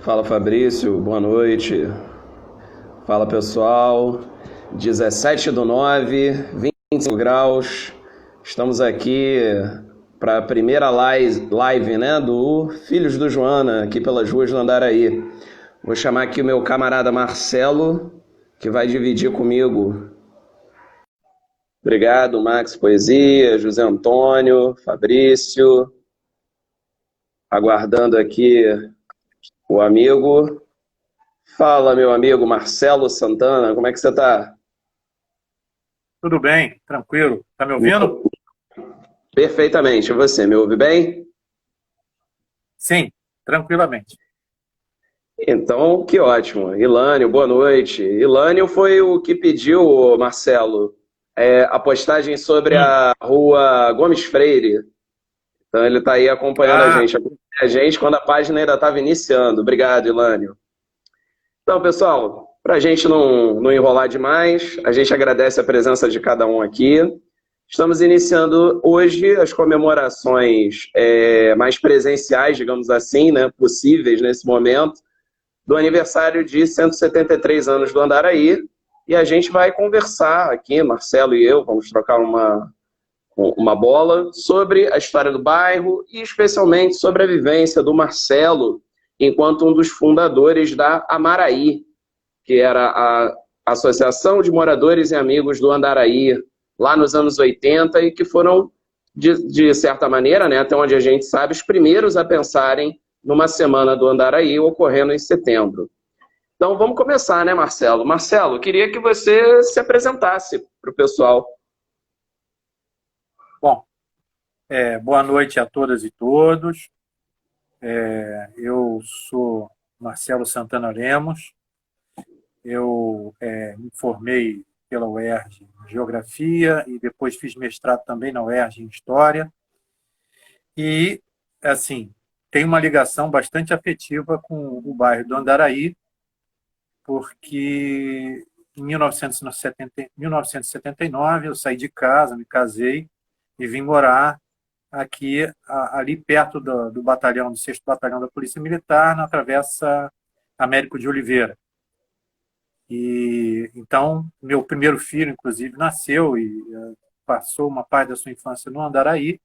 Fala Fabrício, boa noite. Fala pessoal, 17/9, 25 graus. Estamos aqui para a primeira live, né, do Filhos do Joana, aqui pelas ruas do Andaraí. Vou chamar aqui o meu camarada Marcelo, que vai dividir comigo. Obrigado, Max Poesia, José Antônio, Fabrício. Aguardando aqui o amigo. Fala, meu amigo Marcelo Santana, como é que você está? Tudo bem, tranquilo. Tá me ouvindo? Perfeitamente. E você, me ouve bem? Sim, tranquilamente. Então, que ótimo. Ilânio, boa noite. Ilânio foi o que pediu, Marcelo, a postagem sobre Hum. a rua Gomes Freire. Então, ele está aí acompanhando a Ah, gente. Acompanha a gente quando a página ainda estava iniciando. Obrigado, Ilânio. Então, pessoal, para a gente não enrolar demais, a gente agradece a presença de cada um aqui. Estamos iniciando hoje as comemorações mais presenciais, digamos assim, né, possíveis nesse momento, do aniversário de 173 anos do Andaraí. E a gente vai conversar aqui, Marcelo e eu, vamos trocar uma bola sobre a história do bairro e especialmente sobre a vivência do Marcelo enquanto um dos fundadores da Amaraí, que era a Associação de Moradores e Amigos do Andaraí, lá nos anos 80, e que foram, de certa maneira, né, até onde a gente sabe, os primeiros a pensarem numa semana do Andaraí ocorrendo em setembro. Então vamos começar, né, Marcelo? Marcelo, queria que você se apresentasse para o pessoal. bom, boa noite a todas e todos. Eu sou Marcelo Santana Lemos. Eu me formei pela UERJ em Geografia e depois fiz mestrado também na UERJ em História. E, assim, tenho uma ligação bastante afetiva com o bairro do Andaraí, porque em 1979 eu saí de casa, me casei e vim morar aqui, ali perto do batalhão, do 6º Batalhão da Polícia Militar, na Travessa Américo de Oliveira. E então, meu primeiro filho, inclusive, nasceu e passou uma parte da sua infância no Andaraí.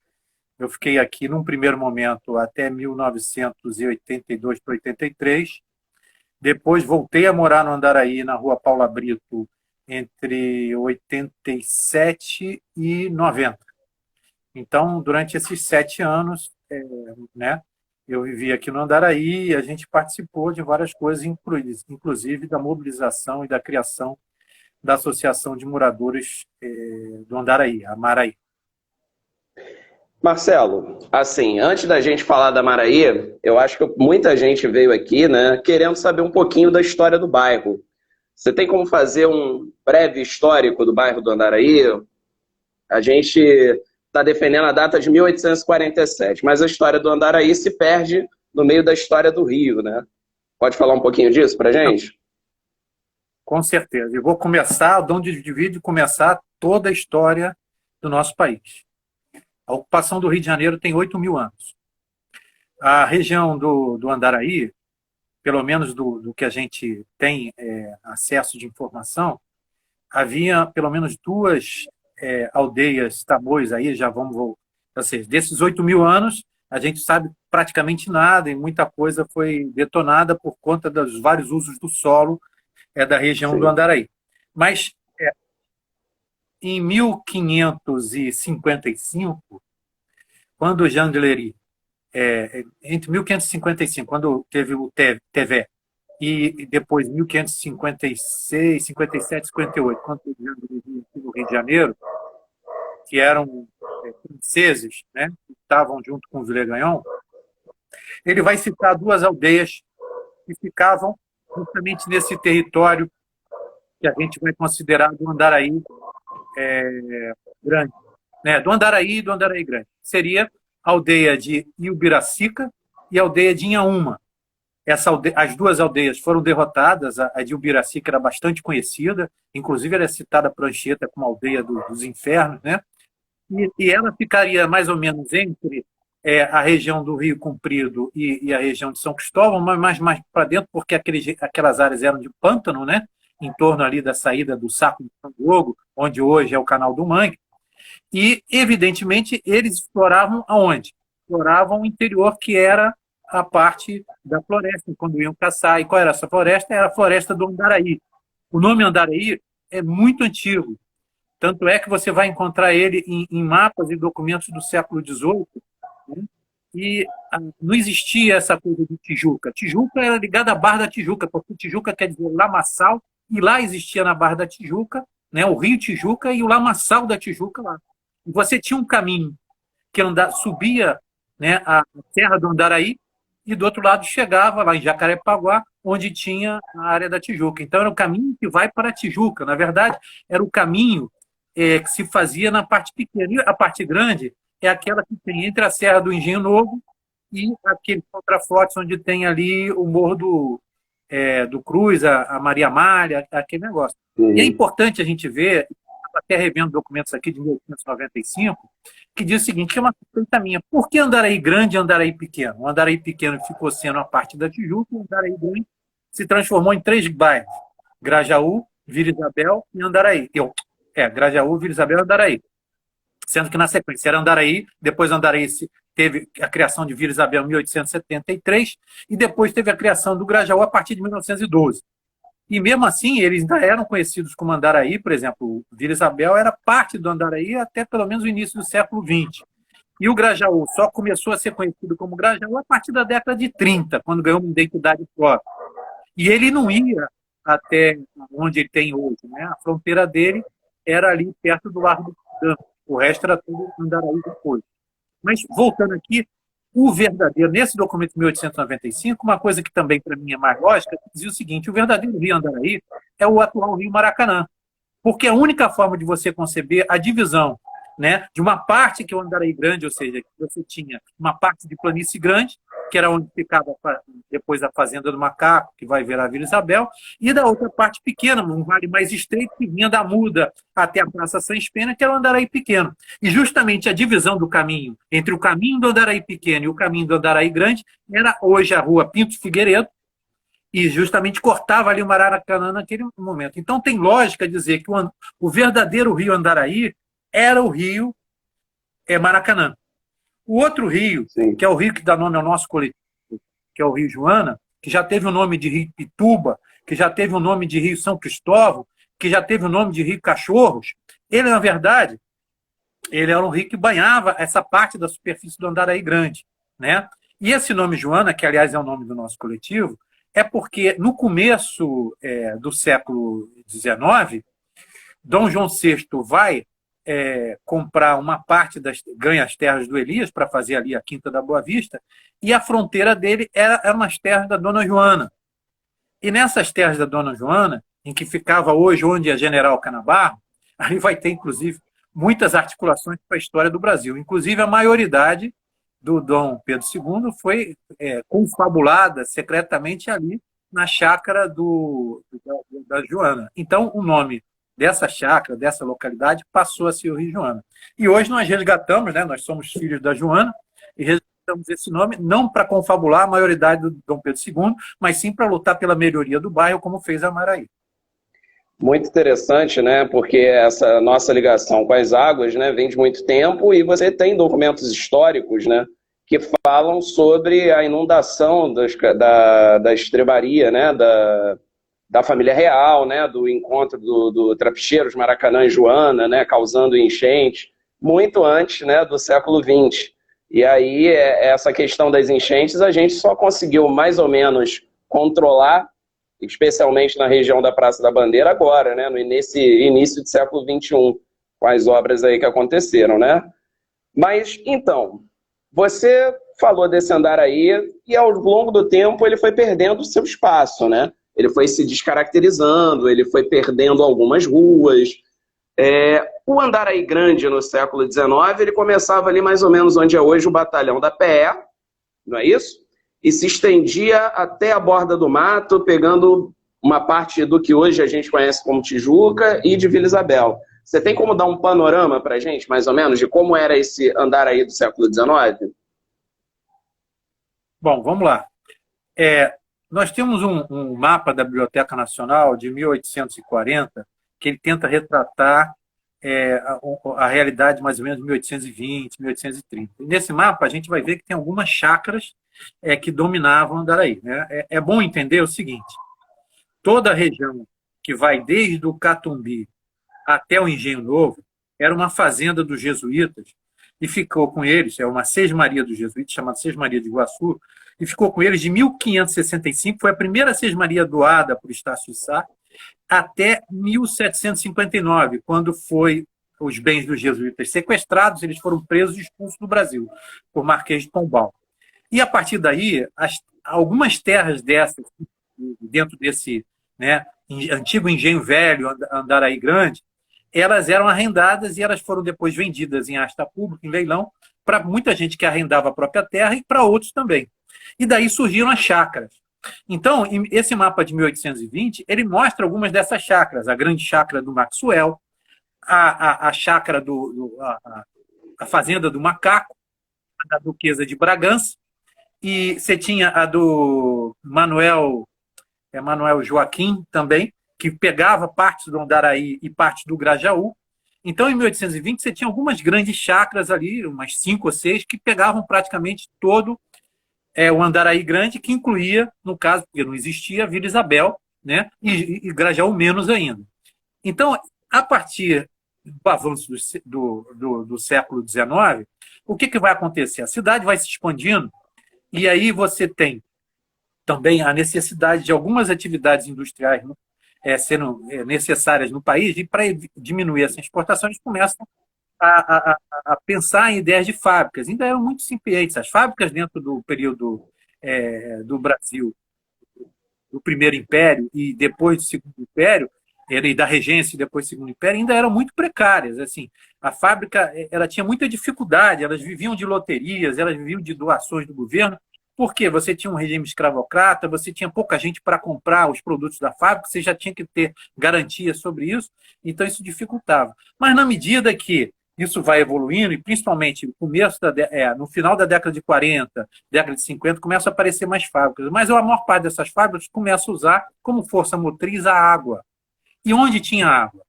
Eu fiquei aqui, num primeiro momento, até 1982 para 83. Depois voltei a morar no Andaraí, na rua Paula Brito, entre 87 e 90. Então, durante esses 7 anos, né, eu vivi aqui no Andaraí e a gente participou de várias coisas, inclusive da mobilização e da criação da Associação de Moradores do Andaraí, a Maraí. Marcelo, assim, antes da gente falar da Maraí, eu acho que muita gente veio aqui, né, querendo saber um pouquinho da história do bairro. Você tem como fazer um breve histórico do bairro do Andaraí? A gente está defendendo a data de 1847, mas a história do Andaraí se perde no meio da história do Rio, né? Pode falar um pouquinho disso para gente? Com certeza. Eu vou começar, de onde devia começar toda a história do nosso país. A ocupação do Rio de Janeiro tem 8.000 anos. A região do Andaraí, pelo menos do que a gente tem acesso de informação, havia pelo menos duas aldeias tamoios aí, já vamos, ou seja, desses 8.000 anos, a gente sabe praticamente nada e muita coisa foi detonada por conta dos vários usos do solo da região do Sim. Andaraí. Mas em 1555, quando o Jean de Lery, entre 1555, quando teve o Tevé, e depois 1556, 57, 58, quando teve o Jean de Lery aqui no Rio de Janeiro, que eram franceses, né, que estavam junto com os Villeganhon, ele vai citar duas aldeias que ficavam justamente nesse território que a gente vai considerar do Andaraí Grande, né? Do Andaraí e do Andaraí Grande. Seria a aldeia de Iubiracica e a aldeia de Inhaúma. As duas aldeias foram derrotadas, a de Iubiracica era bastante conhecida, inclusive era citada por Anchieta como a aldeia dos infernos, né? E ela ficaria mais ou menos entre a região do Rio Comprido e a região de São Cristóvão, mas mais para dentro, porque aquelas áreas eram de pântano, né? Em torno ali da saída do Saco de São Diogo, onde hoje é o Canal do Mangue. E, evidentemente, eles exploravam aonde? Exploravam o interior, que era a parte da floresta, quando iam caçar. E qual era essa floresta? Era a floresta do Andaraí. O nome Andaraí é muito antigo. Tanto é que você vai encontrar ele em mapas e documentos do século XVIII, né? E não existia essa coisa de Tijuca. Tijuca era ligada à Barra da Tijuca, porque Tijuca quer dizer lamaçal, e lá existia na Barra da Tijuca, né, o Rio Tijuca e o lamaçal da Tijuca lá. E você tinha um caminho que subia, né, a Serra do Andaraí, e do outro lado chegava lá em Jacarepaguá, onde tinha a área da Tijuca. Então era o caminho que vai para a Tijuca. Na verdade, era o caminho que se fazia na parte pequena. E a parte grande é aquela que tem entre a Serra do Engenho Novo e aquele contrafortes onde tem ali o Morro do Cruz, a Maria Malha, aquele negócio. Uhum. E é importante a gente ver, até revendo documentos aqui de 1895, que diz o seguinte, que é uma suspeita minha. Por que Andaraí Grande e Andaraí Pequeno? O Andaraí Pequeno ficou sendo a parte da Tijuca, e o Andaraí Grande se transformou em 3 bairros: Grajaú, Vila Isabel e Andaraí. Grajaú, Vila Isabel e Andaraí. Sendo que na sequência era Andaraí, depois Andaraí teve a criação de Vila Isabel em 1873 e depois teve a criação do Grajaú a partir de 1912. E mesmo assim, eles ainda eram conhecidos como Andaraí. Por exemplo, Vila Isabel era parte do Andaraí até pelo menos o início do século XX. E o Grajaú só começou a ser conhecido como Grajaú a partir da década de 30, quando ganhou uma identidade própria. E ele não ia até onde ele tem hoje, né? A fronteira dele era ali perto do Largo do Campo. O resto era tudo Andaraí depois. Mas, voltando aqui, o verdadeiro, nesse documento de 1895, uma coisa que também para mim é mais lógica, dizia o seguinte: o verdadeiro Rio Andaraí é o atual Rio Maracanã. Porque a única forma de você conceber a divisão, né, de uma parte que é o Andaraí Grande, ou seja, que você tinha uma parte de planície grande, que era onde ficava depois a Fazenda do Macaco, que vai virar Vila Isabel, e da outra parte pequena, um vale mais estreito, que vinha da Muda até a Praça Sans Pena, que era o Andaraí Pequeno. E justamente a divisão do caminho entre o caminho do Andaraí Pequeno e o caminho do Andaraí Grande era hoje a rua Pinto Figueiredo, e justamente cortava ali o Maracanã naquele momento. Então tem lógica dizer que o verdadeiro Rio Andaraí era o Rio Maracanã. O outro rio, sim, que é o rio que dá nome ao nosso coletivo, que é o Rio Joana, que já teve o nome de Rio Pituba, que já teve o nome de Rio São Cristóvão, que já teve o nome de Rio Cachorros, ele, na verdade, ele era um rio que banhava essa parte da superfície do Andaraí Grande, né? E esse nome Joana, que aliás é o nome do nosso coletivo, é porque no começo do século XIX, Dom João VI vai comprar uma parte ganha as terras do Elias para fazer ali a Quinta da Boa Vista, e a fronteira dele eram as terras da Dona Joana. E nessas terras da Dona Joana, em que ficava hoje onde é General Canabarro, aí vai ter, inclusive, muitas articulações para a história do Brasil. Inclusive, a maioridade do Dom Pedro II foi confabulada secretamente ali na chácara da Joana. Então, o nome dessa chácara, dessa localidade, passou a ser o Rio Joana. E hoje nós resgatamos, né, nós somos filhos da Joana, e resgatamos esse nome, não para confabular a maioridade do Dom Pedro II, mas sim para lutar pela melhoria do bairro, como fez a Maraí. Muito interessante, né? Porque essa nossa ligação com as águas, né, vem de muito tempo, e você tem documentos históricos, né, que falam sobre a inundação da estrebaria, né, da família real, né, do encontro do Trapicheiros, Maracanã e Joana, né, causando enchente, muito antes, né, do século XX. E aí, essa questão das enchentes, a gente só conseguiu mais ou menos controlar, especialmente na região da Praça da Bandeira agora, né, nesse início do século XXI, com as obras aí que aconteceram, né? Mas, então, você falou desse Andaraí, e ao longo do tempo ele foi perdendo o seu espaço, né? Ele foi se descaracterizando, ele foi perdendo algumas ruas. O Andaraí Grande, no século XIX, ele começava ali mais ou menos onde é hoje o Batalhão da PE, não é isso? E se estendia até a Borda do Mato, pegando uma parte do que hoje a gente conhece como Tijuca e de Vila Isabel. Você tem como dar um panorama para a gente, mais ou menos, de como era esse Andaraí do século XIX? Bom, vamos lá. Nós temos um mapa da Biblioteca Nacional de 1840 que ele tenta retratar a realidade mais ou menos de 1820, 1830. E nesse mapa a gente vai ver que tem algumas chácaras que dominavam Andaraí, né? É bom entender o seguinte: toda a região que vai desde o Catumbi até o Engenho Novo era uma fazenda dos jesuítas e ficou com eles, é uma sesmaria dos jesuítas, chamada Sesmaria de Iguaçu, e ficou com eles de 1565, foi a primeira sesmaria doada por Estácio de Sá, até 1759, quando foi os bens dos jesuítas sequestrados, eles foram presos e expulsos do Brasil, por Marquês de Pombal. E, a partir daí, algumas terras dessas, dentro desse, né, antigo engenho velho, Andaraí Grande, elas eram arrendadas e elas foram depois vendidas em asta pública, em leilão, para muita gente que arrendava a própria terra e para outros também. E daí surgiram as chácaras. Então, esse mapa de 1820, ele mostra algumas dessas chácaras. A grande chácara do Maxwell, a chácara a fazenda do Macaco, a da Duquesa de Bragança, e você tinha a do Manuel Joaquim também, que pegava partes do Andaraí e parte do Grajaú. Então, em 1820, você tinha algumas grandes chácaras ali, umas 5 ou 6, que pegavam praticamente todo o Andaraí Grande, que incluía, no caso, porque não existia, a Vila Isabel, né? E Grajaú menos ainda. Então, a partir do avanço do século XIX, o que vai acontecer? A cidade vai se expandindo e aí você tem também a necessidade de algumas atividades industriais sendo necessárias no país, e para diminuir essa exportação, eles começam a pensar em ideias de fábricas. Ainda eram muito incipientes. As fábricas dentro do período do Brasil, do Primeiro Império e depois do Segundo Império, e da Regência e depois do Segundo Império, ainda eram muito precárias. Assim, a fábrica ela tinha muita dificuldade, elas viviam de loterias, elas viviam de doações do governo, porque você tinha um regime escravocrata, você tinha pouca gente para comprar os produtos da fábrica, você já tinha que ter garantia sobre isso, então isso dificultava. Mas na medida que isso vai evoluindo, e principalmente no final da década de 40, década de 50, começam a aparecer mais fábricas. Mas a maior parte dessas fábricas começa a usar como força motriz a água. E onde tinha água?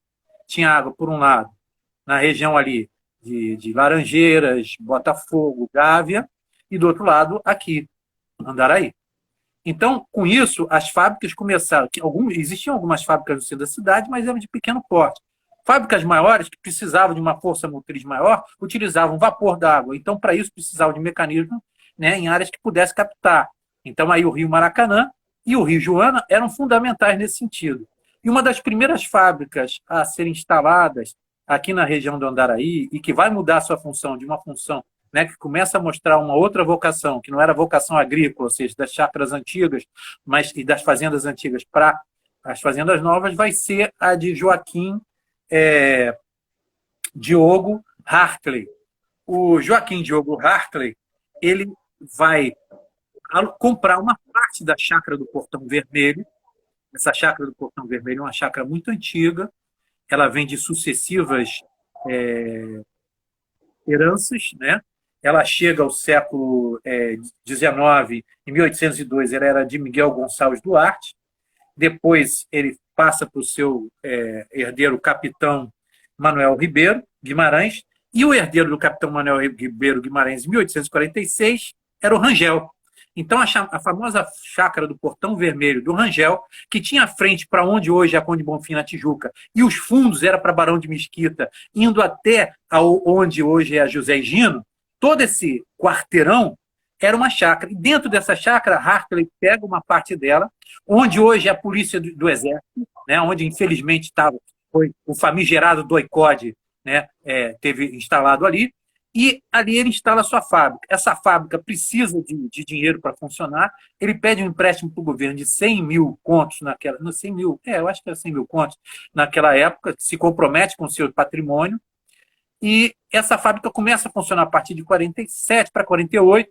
Tinha água, por um lado, na região ali de Laranjeiras, Botafogo, Gávea, e do outro lado, aqui, Andaraí. Então, com isso, as fábricas começaram. Existiam algumas fábricas no centro da cidade, mas eram de pequeno porte. Fábricas maiores, que precisavam de uma força motriz maior, utilizavam vapor d'água. Então, para isso, precisavam de mecanismos, né, em áreas que pudesse captar. Então, aí o Rio Maracanã e o Rio Joana eram fundamentais nesse sentido. E uma das primeiras fábricas a serem instaladas aqui na região do Andaraí, e que vai mudar sua função de uma função, né, que começa a mostrar uma outra vocação, que não era vocação agrícola, ou seja, das chácaras antigas, e das fazendas antigas para as fazendas novas, vai ser a de Joaquim Diogo Hartley. O Joaquim Diogo Hartley, ele vai comprar uma parte da chácara do Portão Vermelho. Essa chácara do Portão Vermelho é uma chácara muito antiga, ela vem de sucessivas heranças, né? Ela chega ao século XIX, em 1802, ela era de Miguel Gonçalves Duarte, depois ele passa para o seu herdeiro, capitão Manuel Ribeiro Guimarães, e o herdeiro do capitão Manuel Ribeiro Guimarães, em 1846, era o Rangel. Então, a famosa chácara do Portão Vermelho do Rangel, que tinha frente para onde hoje é a Conde Bonfim, na Tijuca, e os fundos era para Barão de Mesquita, indo até onde hoje é a José Higino, todo esse quarteirão era uma chácara. E dentro dessa chácara, Hartley pega uma parte dela, onde hoje é a polícia do Exército, né, onde infelizmente foi o famigerado doicode, né, teve instalado ali, e ali ele instala a sua fábrica. Essa fábrica precisa de dinheiro para funcionar, ele pede um empréstimo para o governo de 100 mil contos naquela... Não, 100 mil, eu acho que era 100 mil contos naquela época, se compromete com o seu patrimônio, e essa fábrica começa a funcionar a partir de 47 para 48,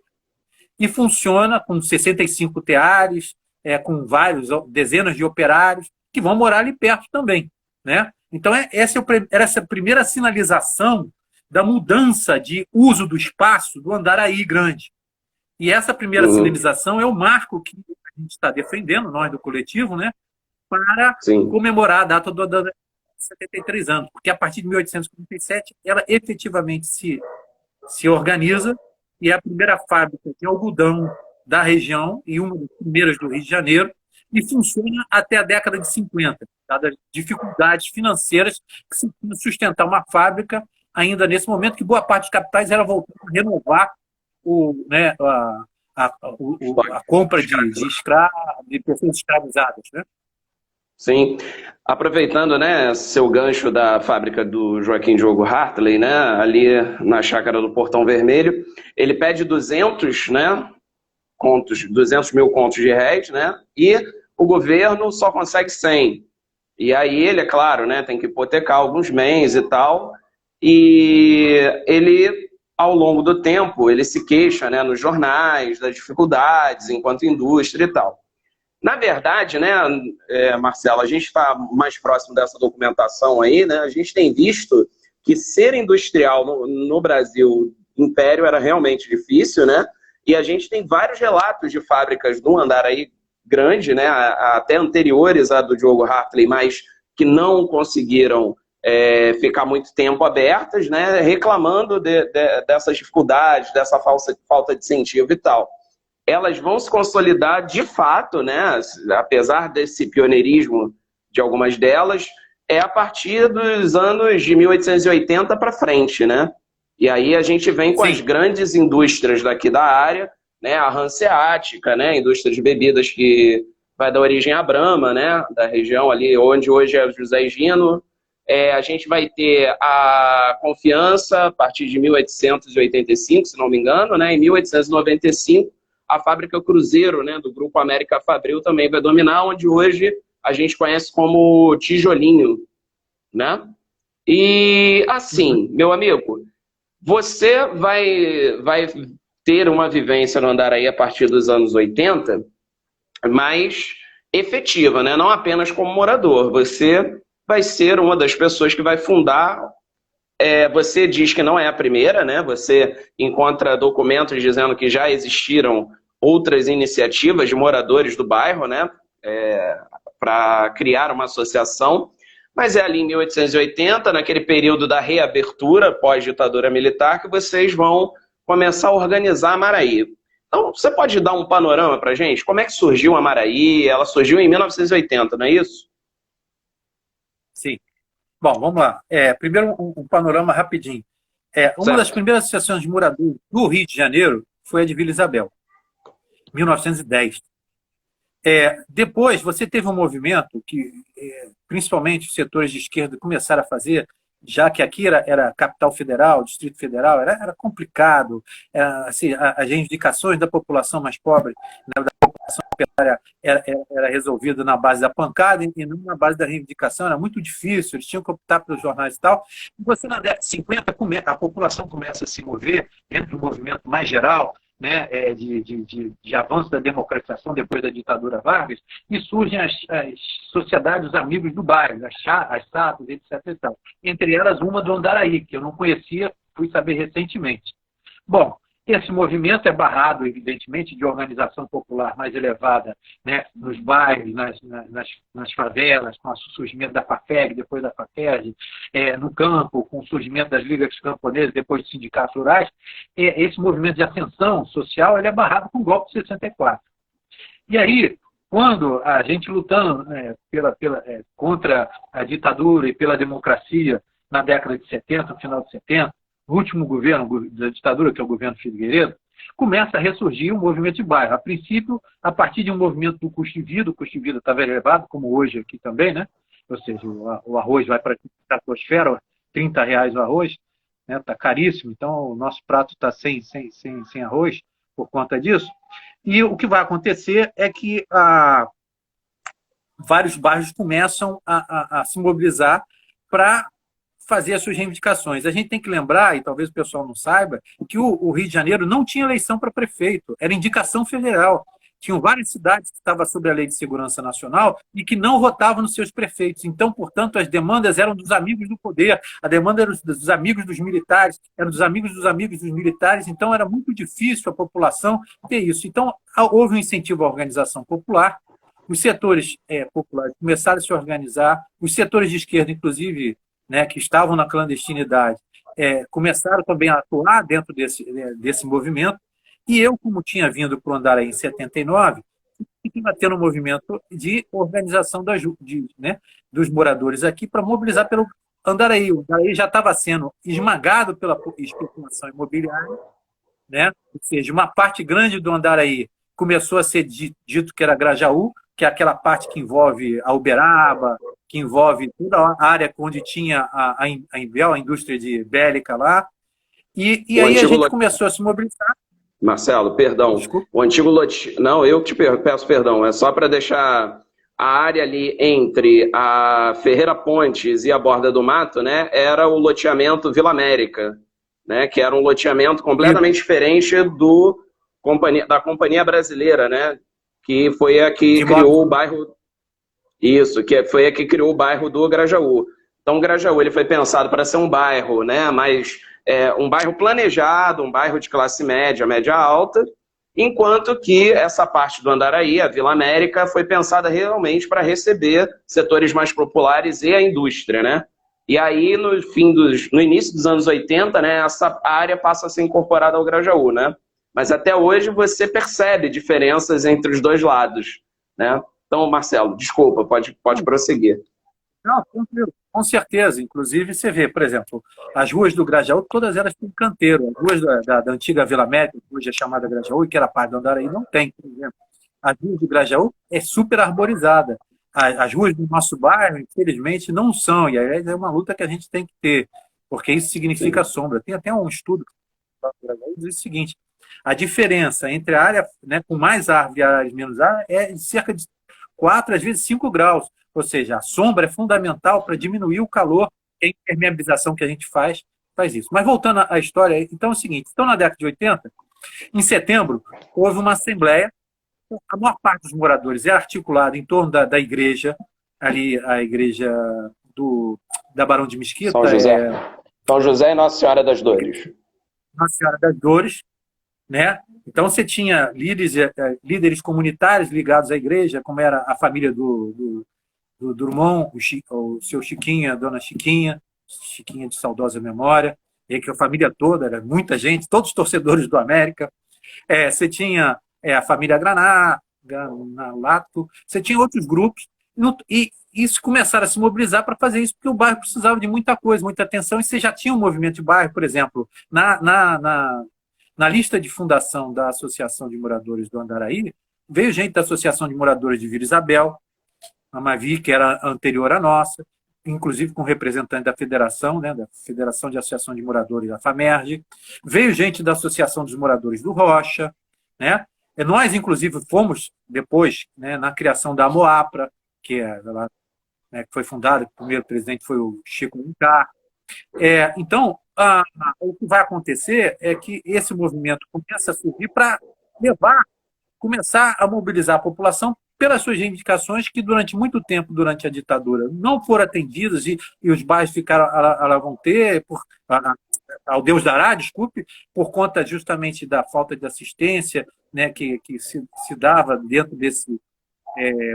e funciona com 65 teares, com dezenas de operários, que vão morar ali perto também, né? Então, essa primeira sinalização da mudança de uso do espaço do Andaraí Grande. E essa primeira sinalização é o marco que a gente está defendendo, nós do coletivo, né, para comemorar a data do 73 anos, porque a partir de 1847 ela efetivamente se organiza e é a primeira fábrica de algodão da região e uma das primeiras do Rio de Janeiro, e funciona até a década de 50, dadas dificuldades financeiras que se tinha sustentar uma fábrica ainda nesse momento que boa parte dos capitais era voltar a renovar a compra de pessoas escravizadas, né? Sim. Aproveitando, né, seu gancho da fábrica do Joaquim Diogo Hartley, né, ali na chácara do Portão Vermelho, ele pede 200, né, 200 mil contos de réis, né, e o governo só consegue 100. E aí ele, é claro, né, tem que hipotecar alguns bens e tal, e ele, ao longo do tempo, ele se queixa, né, nos jornais das dificuldades enquanto indústria e tal. Na verdade, né, Marcelo, a gente está mais próximo dessa documentação aí, né? A gente tem visto que ser industrial no Brasil, império, era realmente difícil, né? E a gente tem vários relatos de fábricas do Andaraí grande, né? Até anteriores à do Diogo Hartley, mas que não conseguiram ficar muito tempo abertas, né? Reclamando dessas dificuldades, dessa falta de incentivo e tal. Elas vão se consolidar de fato, né? Apesar desse pioneirismo de algumas delas, a partir dos anos de 1880 para frente, né? E aí a gente vem com as grandes indústrias daqui da área, né? A Hanseática, né? A indústria de bebidas que vai dar origem à Brahma, né? Da região ali onde hoje é José Gino. A gente vai ter a Confiança a partir de 1885, se não me engano, né? Em 1895, a fábrica Cruzeiro, né, do Grupo América Fabril, também vai dominar, onde hoje a gente conhece como Tijolinho, né? E assim, meu amigo, você vai ter uma vivência no Andaraí a partir dos anos 80, mas efetiva, né? Não apenas como morador. Você vai ser uma das pessoas que vai fundar. Você diz que não é a primeira, né? Você encontra documentos dizendo que já existiram outras iniciativas de moradores do bairro, né? Para criar uma associação. Mas é ali em 1880, naquele período da reabertura pós-ditadura militar, que vocês vão começar a organizar a Maraí. Então, você pode dar um panorama para a gente? Como é que surgiu a Maraí? Ela surgiu em 1980, não é isso? Sim. Bom, vamos lá. Primeiro, um panorama rapidinho. Uma das primeiras associações de moradores do Rio de Janeiro foi a de Vila Isabel, 1910. Depois, você teve um movimento que, principalmente os setores de esquerda começaram a fazer, já que aqui era capital federal, Distrito Federal, era complicado. Assim, as reivindicações da população mais pobre, né, da população operária, era resolvida na base da pancada e não na base da reivindicação. Era muito difícil, eles tinham que optar pelos jornais e tal. E você, na década de 50, a população começa a se mover dentro do movimento mais geral, né, de avanço da democratização depois da ditadura Vargas, e surgem as sociedades dos amigos do bairro, as SAPs, etc. E tal. Entre elas, uma do Andaraí, que eu não conhecia, fui saber recentemente. Bom, esse movimento é barrado, evidentemente, de organização popular mais elevada, né, nos bairros, nas favelas, com o surgimento da FAFEG, depois da FAFERJ, no campo, com o surgimento das ligas camponesas, depois dos sindicatos rurais. Esse movimento de ascensão social ele é barrado com o golpe de 64. E aí, quando a gente lutando contra a ditadura e pela democracia na década de 70, no final de 70, o último governo da ditadura, que é o governo Figueiredo, começa a ressurgir um movimento de bairro. A princípio, a partir de um movimento do custo de vida, o custo de vida estava elevado, como hoje aqui também, né? Ou seja, o arroz vai para a estratosfera, R$30 o arroz, né? Está caríssimo, então o nosso prato está sem arroz por conta disso. E o que vai acontecer é que vários bairros começam a se mobilizar para fazer as suas reivindicações. A gente tem que lembrar, e talvez o pessoal não saiba, que o Rio de Janeiro não tinha eleição para prefeito, era indicação federal. Tinham várias cidades que estavam sob a Lei de Segurança Nacional e que não votavam nos seus prefeitos. Então, portanto, as demandas eram dos amigos do poder, a demanda era dos amigos dos militares, eram dos amigos dos militares, então era muito difícil a população ter isso. Então, houve um incentivo à organização popular, os setores populares começaram a se organizar, os setores de esquerda, inclusive, né, que estavam na clandestinidade, começaram também a atuar dentro desse movimento, e eu, como tinha vindo para o Andaraí em 79, estava tendo um movimento de organização dos moradores aqui para mobilizar pelo Andaraí. O Andaraí já estava sendo esmagado pela especulação imobiliária, né? Ou seja, uma parte grande do Andaraí começou a ser dito que era Grajaú, que é aquela parte que envolve a Uberaba, que envolve toda a área onde tinha a indústria de bélica lá. E aí a gente começou a se mobilizar. Marcelo, perdão. Desculpa. O antigo lote... Não, eu que te peço perdão. É só para deixar a área ali entre a Ferreira Pontes e a Borda do Mato, né? Era o loteamento Vila América, né? Que era um loteamento completamente diferente da Companhia Brasileira, né? Que foi a que criou o bairro... Isso, que foi a que criou o bairro do Grajaú. Então, o Grajaú ele foi pensado para ser um bairro, né? Mais... um bairro planejado, um bairro de classe média, média alta, enquanto que essa parte do Andaraí, a Vila América, foi pensada realmente para receber setores mais populares e a indústria, né? E aí, no início dos anos 80, né, essa área passa a ser incorporada ao Grajaú, né? Mas até hoje você percebe diferenças entre os dois lados, né? Então, Marcelo, desculpa, pode prosseguir. Não, com certeza. Inclusive, você vê, por exemplo, as ruas do Grajaú, todas elas têm canteiro. As ruas da antiga Vila América, que hoje é chamada Grajaú, e que era parte do Andaraí, não tem, por exemplo. As ruas do Grajaú é super arborizada. As ruas do nosso bairro, infelizmente, não são. E aí é uma luta que a gente tem que ter, porque isso significa sombra. Tem até um estudo que diz o seguinte: a diferença entre a área, né, com mais árvore e a área menos árvore é de cerca de 4, às vezes 5 graus. Ou seja, a sombra é fundamental para diminuir o calor, e a impermeabilização que a gente faz isso. Mas voltando à história, então é o seguinte: então na década de 80, em setembro, houve uma assembleia, a maior parte dos moradores é articulada em torno da igreja, ali a igreja da Barão de Mesquita. São José. São José e Nossa Senhora das Dores. Nossa Senhora das Dores, né? Então você tinha líderes comunitários ligados à igreja, como era a família do Drummond, o seu Chiquinha, a dona Chiquinha de saudosa memória, e que a família toda, era muita gente, todos os torcedores do América. Você tinha a família Granalato, você tinha outros grupos, e isso começaram a se mobilizar para fazer isso, porque o bairro precisava de muita coisa, muita atenção, e você já tinha um movimento de bairro, por exemplo, na lista de fundação da Associação de Moradores do Andaraí, veio gente da Associação de Moradores de Vila Isabel, a Mavi, que era anterior à nossa, inclusive com representante da federação, né, da Federação de Associação de Moradores da FAMERG. Veio gente da Associação dos Moradores do Rocha, né? Nós, inclusive, fomos depois, né, na criação da Amoapra, que foi fundada, o primeiro presidente foi o Chico Alencar. Então, o que vai acontecer é que esse movimento começa a surgir para começar a mobilizar a população pelas suas reivindicações que durante muito tempo, durante a ditadura, não foram atendidas e os bairros ficaram a vão ter, ao Deus dará, desculpe, por conta justamente da falta de assistência, né, que se dava dentro desse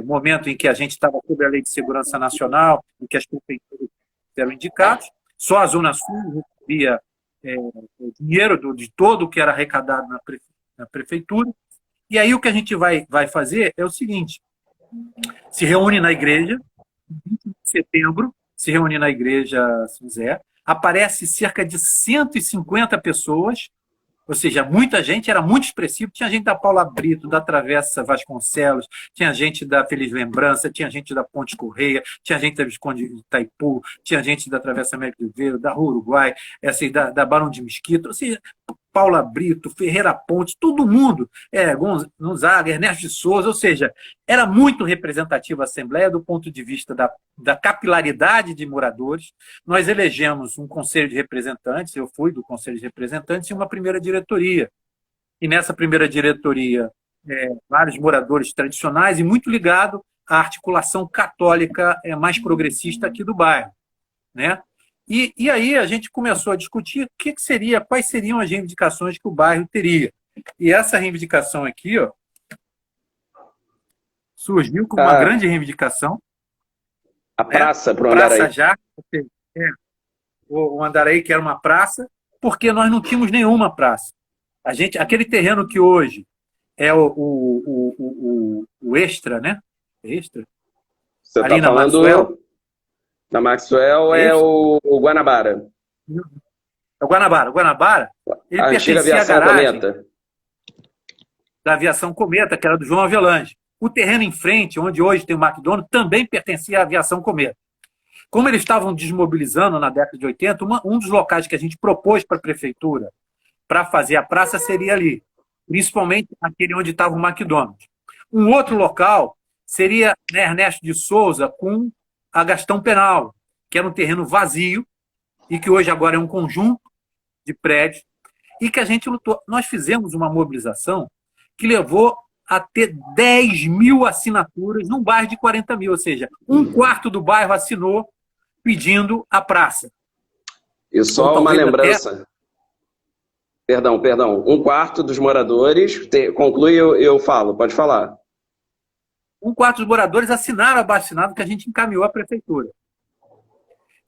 momento em que a gente estava sob a Lei de Segurança Nacional, em que as prefeituras eram indicadas. Só a Zona Sul recebia dinheiro de todo o que era arrecadado na prefeitura. E aí o que a gente vai fazer é o seguinte: se reúne na igreja, 20 de setembro, se reúne na igreja São José, aparece cerca de 150 pessoas, ou seja, muita gente, era muito expressivo, tinha gente da Paula Brito, da Travessa Vasconcelos, tinha gente da Feliz Lembrança, tinha gente da Ponte Correia, tinha gente da Visconde de Itaipu, tinha gente da Travessa América de Oliveira, da Rua Uruguai, da Barão de Mesquita, ou seja, Paula Brito, Ferreira Ponte, todo mundo, Gonzaga, Ernesto de Souza, ou seja, era muito representativa a Assembleia do ponto de vista da capilaridade de moradores. Nós elegemos um conselho de representantes, eu fui do conselho de representantes, e uma primeira diretoria. E nessa primeira diretoria vários moradores tradicionais e muito ligado à articulação católica mais progressista aqui do bairro, né? E aí a gente começou a discutir quais seriam as reivindicações que o bairro teria. E essa reivindicação aqui, ó, surgiu como uma grande reivindicação. A praça para o Praça Andaraí. Já, o Andaraí, que era uma praça, porque nós não tínhamos nenhuma praça. Aquele terreno que hoje é o Extra, né? Extra. Você está falando Maxwell? Na Maxwell é o Guanabara. É o Guanabara. O Guanabara, ele a antiga pertencia à aviação garagem Cometa. Da aviação Cometa, que era do João Avelange. O terreno em frente, onde hoje tem o McDonald's, também pertencia à aviação Cometa. Como eles estavam desmobilizando na década de 80, um dos locais que a gente propôs para a prefeitura para fazer a praça seria ali, principalmente aquele onde estava o McDonald's. Um outro local seria, né, Ernesto de Souza com a Gastão Penal, que era um terreno vazio e que hoje agora é um conjunto de prédios e que a gente lutou. Nós fizemos uma mobilização que levou a ter 10 mil assinaturas num bairro de 40 mil, ou seja, um quarto do bairro assinou pedindo a praça. E só uma lembrança. Perdão. Um quarto dos moradores, conclui, eu falo, pode falar. Um quarto dos moradores assinaram abaixo-assinado que a gente encaminhou à prefeitura.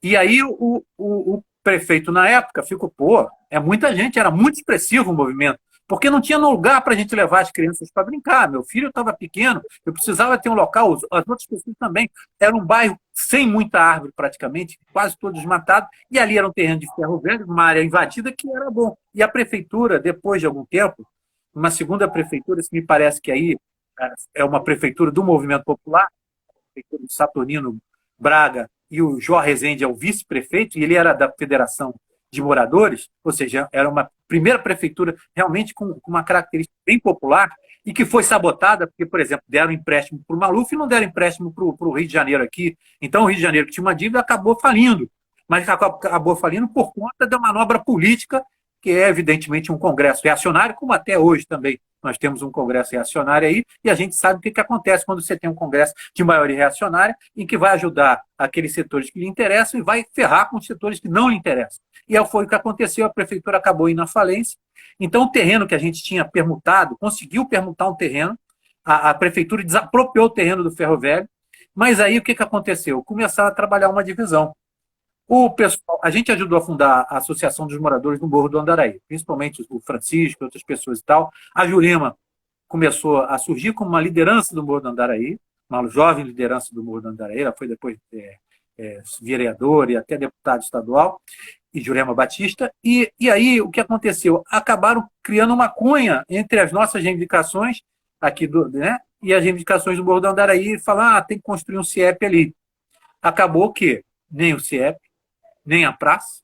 E aí o prefeito, na época, ficou, é muita gente, era muito expressivo o movimento, porque não tinha lugar para a gente levar as crianças para brincar. Meu filho estava pequeno, eu precisava ter um local, as outras pessoas também. Era um bairro sem muita árvore, praticamente, quase todo desmatado, e ali era um terreno de ferro velho, uma área invadida que era bom. E a prefeitura, depois de algum tempo, uma segunda prefeitura, que me parece que aí é uma prefeitura do Movimento Popular, a prefeitura do Saturnino Braga, e o Jó Rezende é o vice-prefeito, e ele era da Federação de Moradores, ou seja, era uma primeira prefeitura realmente com uma característica bem popular e que foi sabotada, porque, por exemplo, deram empréstimo para o Maluf e não deram empréstimo para o Rio de Janeiro aqui. Então, o Rio de Janeiro, que tinha uma dívida, acabou falindo. Mas acabou falindo por conta da manobra política, que é, evidentemente, um congresso reacionário, como até hoje também nós temos um congresso reacionário aí, e a gente sabe o que acontece quando você tem um congresso de maioria reacionária, em que vai ajudar aqueles setores que lhe interessam e vai ferrar com os setores que não lhe interessam. E foi o que aconteceu, a prefeitura acabou indo à falência. Então, o terreno que a gente tinha permutado, conseguiu permutar um terreno, a prefeitura desapropriou o terreno do Ferro Velho, mas aí o que aconteceu? Começaram a trabalhar uma divisão. A gente ajudou a fundar a Associação dos Moradores do Morro do Andaraí, principalmente o Francisco e outras pessoas e tal. A Jurema começou a surgir como uma liderança do Morro do Andaraí, uma jovem liderança do Morro do Andaraí, ela foi depois vereadora e até deputada estadual, e Jurema Batista. E aí o que aconteceu? Acabaram criando uma cunha entre as nossas reivindicações aqui, né, e as reivindicações do Morro do Andaraí, e falar, tem que construir um CIEP ali. Acabou que nem o CIEP, nem a praça,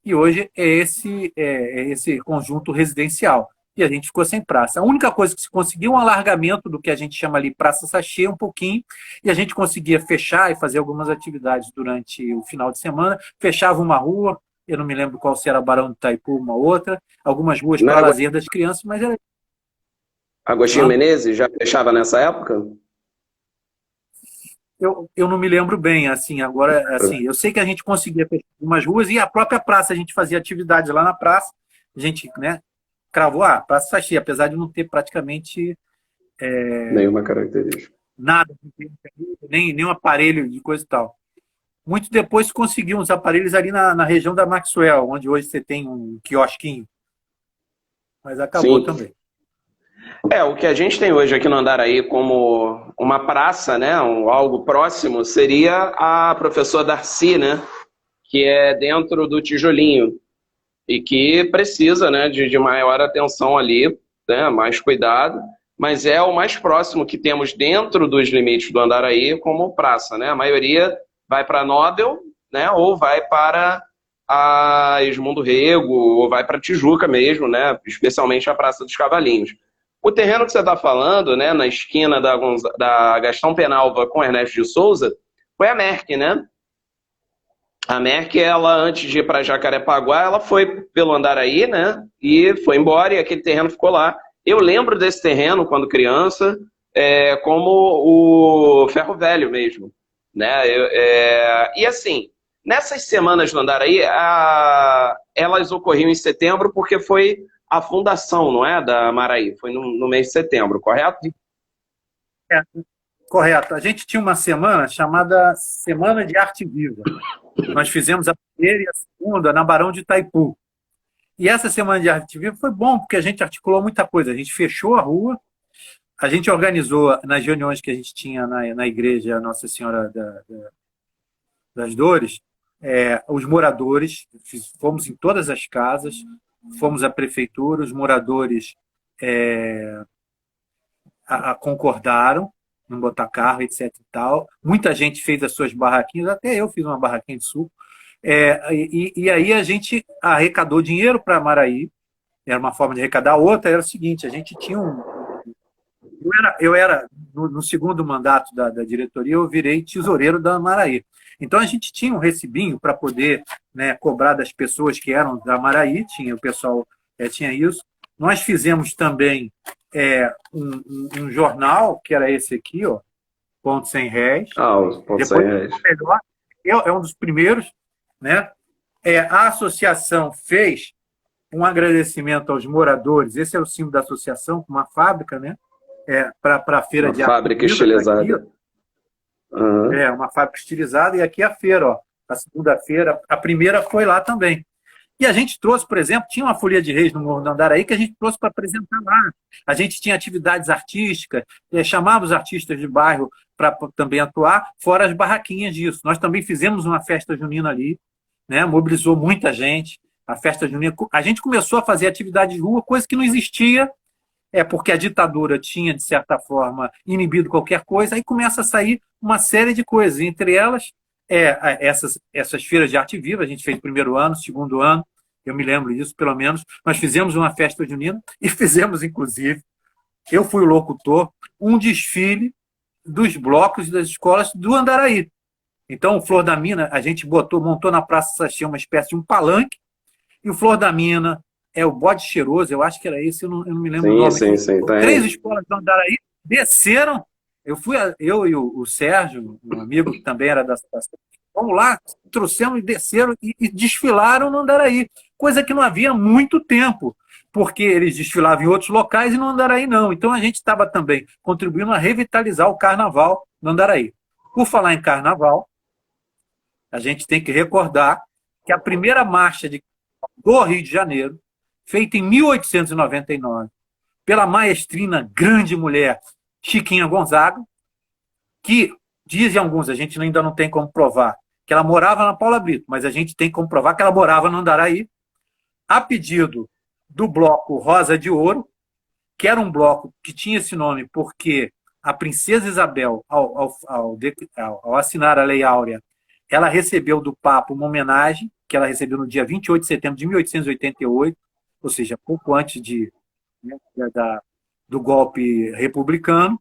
e hoje é esse conjunto residencial. E a gente ficou sem praça. A única coisa que se conseguiu um alargamento do que a gente chama ali Praça Sachê, um pouquinho, e a gente conseguia fechar e fazer algumas atividades durante o final de semana. Fechava uma rua, eu não me lembro qual se era Barão do Itaipu, uma outra, algumas ruas para lazer das crianças, mas era... Agostinho Menezes já fechava nessa época? Eu não me lembro bem, assim, agora, assim, eu sei que a gente conseguia fechar algumas ruas e a própria praça, a gente fazia atividades lá na praça, a gente, né, cravou, Praça Sachê, apesar de não ter praticamente nenhuma característica. Nada, nem um aparelho de coisa e tal. Muito depois conseguiu uns aparelhos ali na região da Maxwell, onde hoje você tem um quiosquinho. Mas acabou também. O que a gente tem hoje aqui no Andaraí como uma praça, né, algo próximo, seria a Professor Darcy, né, que é dentro do tijolinho e que precisa, né, de maior atenção ali, né, mais cuidado, mas é o mais próximo que temos dentro dos limites do Andaraí como praça, né? A maioria vai para Nobel, né, ou vai para a Edmundo Rego, ou vai para Tijuca mesmo, né, especialmente a Praça dos Cavalinhos. O terreno que você está falando, né, na esquina da Gastão Penalva com Ernesto de Souza, foi a Merck, né? A Merck, ela, antes de ir para Jacarepaguá, ela foi pelo Andaraí, né? E foi embora e aquele terreno ficou lá. Eu lembro desse terreno, quando criança, como o Ferro Velho mesmo, né? E assim, nessas semanas do Andaraí, elas ocorriam em setembro porque foi a fundação, não é, da Maraí? Foi no mês de setembro, correto? É, correto. A gente tinha uma semana chamada Semana de Arte Viva. Nós fizemos a primeira e a segunda na Barão de Itaipu. E essa Semana de Arte Viva foi bom, porque a gente articulou muita coisa. A gente fechou a rua, a gente organizou nas reuniões que a gente tinha na igreja Nossa Senhora das Dores, os moradores, fomos em todas as casas, fomos à prefeitura, os moradores concordaram não botar carro, etc. e tal. Muita gente fez as suas barraquinhas, até eu fiz uma barraquinha de suco. E aí a gente arrecadou dinheiro para Maraí, era uma forma de arrecadar. A outra era o seguinte, a gente tinha eu era no segundo mandato da diretoria, eu virei tesoureiro da Maraí. Então a gente tinha um recibinho para poder, né, cobrar das pessoas que eram da Maraí, o pessoal tinha isso. Nós fizemos também um jornal, que era esse aqui, ó, Ponto Sem Réis. Os Pontos Sem Réis. Melhor, é um dos primeiros, né? A associação fez um agradecimento aos moradores, esse é o símbolo da associação, uma fábrica, né? Para a feira de arte. Fábrica estilizada. Uma fábrica estilizada, e aqui a feira, ó, a segunda-feira, a primeira foi lá também. E a gente trouxe, por exemplo, tinha uma folia de reis no Morro do Andaraí que a gente trouxe para apresentar lá. A gente tinha atividades artísticas, chamava os artistas de bairro para também atuar, fora as barraquinhas disso. Nós também fizemos uma festa junina ali, né? Mobilizou muita gente. A festa junina, a gente começou a fazer atividade de rua, coisa que não existia, porque a ditadura tinha, de certa forma, inibido qualquer coisa, aí começa a sair uma série de coisas, entre elas essas feiras de arte viva. A gente fez primeiro ano, segundo ano, eu me lembro disso, pelo menos. Nós fizemos uma festa junina e fizemos, inclusive, eu fui o locutor, um desfile dos blocos das escolas do Andaraí. Então, o Flor da Mina, a gente montou na Praça Sachi uma espécie de um palanque, e o Flor da Mina o Bode Cheiroso, eu acho que era esse, eu não me lembro o nome. Sim. Tá 3 escolas do Andaraí desceram. Eu e o Sérgio, um amigo que também era da situação, vamos lá, trouxemos e desceram e desfilaram no Andaraí, coisa que não havia há muito tempo, porque eles desfilavam em outros locais e no Andaraí não. Então a gente estava também contribuindo a revitalizar o carnaval no Andaraí. Por falar em carnaval, a gente tem que recordar que a primeira marcha do Rio de Janeiro, feita em 1899, pela maestrina, grande mulher, Chiquinha Gonzaga, que dizem alguns, a gente ainda não tem como provar, que ela morava na Paula Brito, mas a gente tem como provar que ela morava no Andaraí, a pedido do bloco Rosa de Ouro, que era um bloco que tinha esse nome porque a princesa Isabel, ao assinar a Lei Áurea, ela recebeu do Papa uma homenagem, que ela recebeu no dia 28 de setembro de 1888, ou seja, pouco antes do golpe republicano,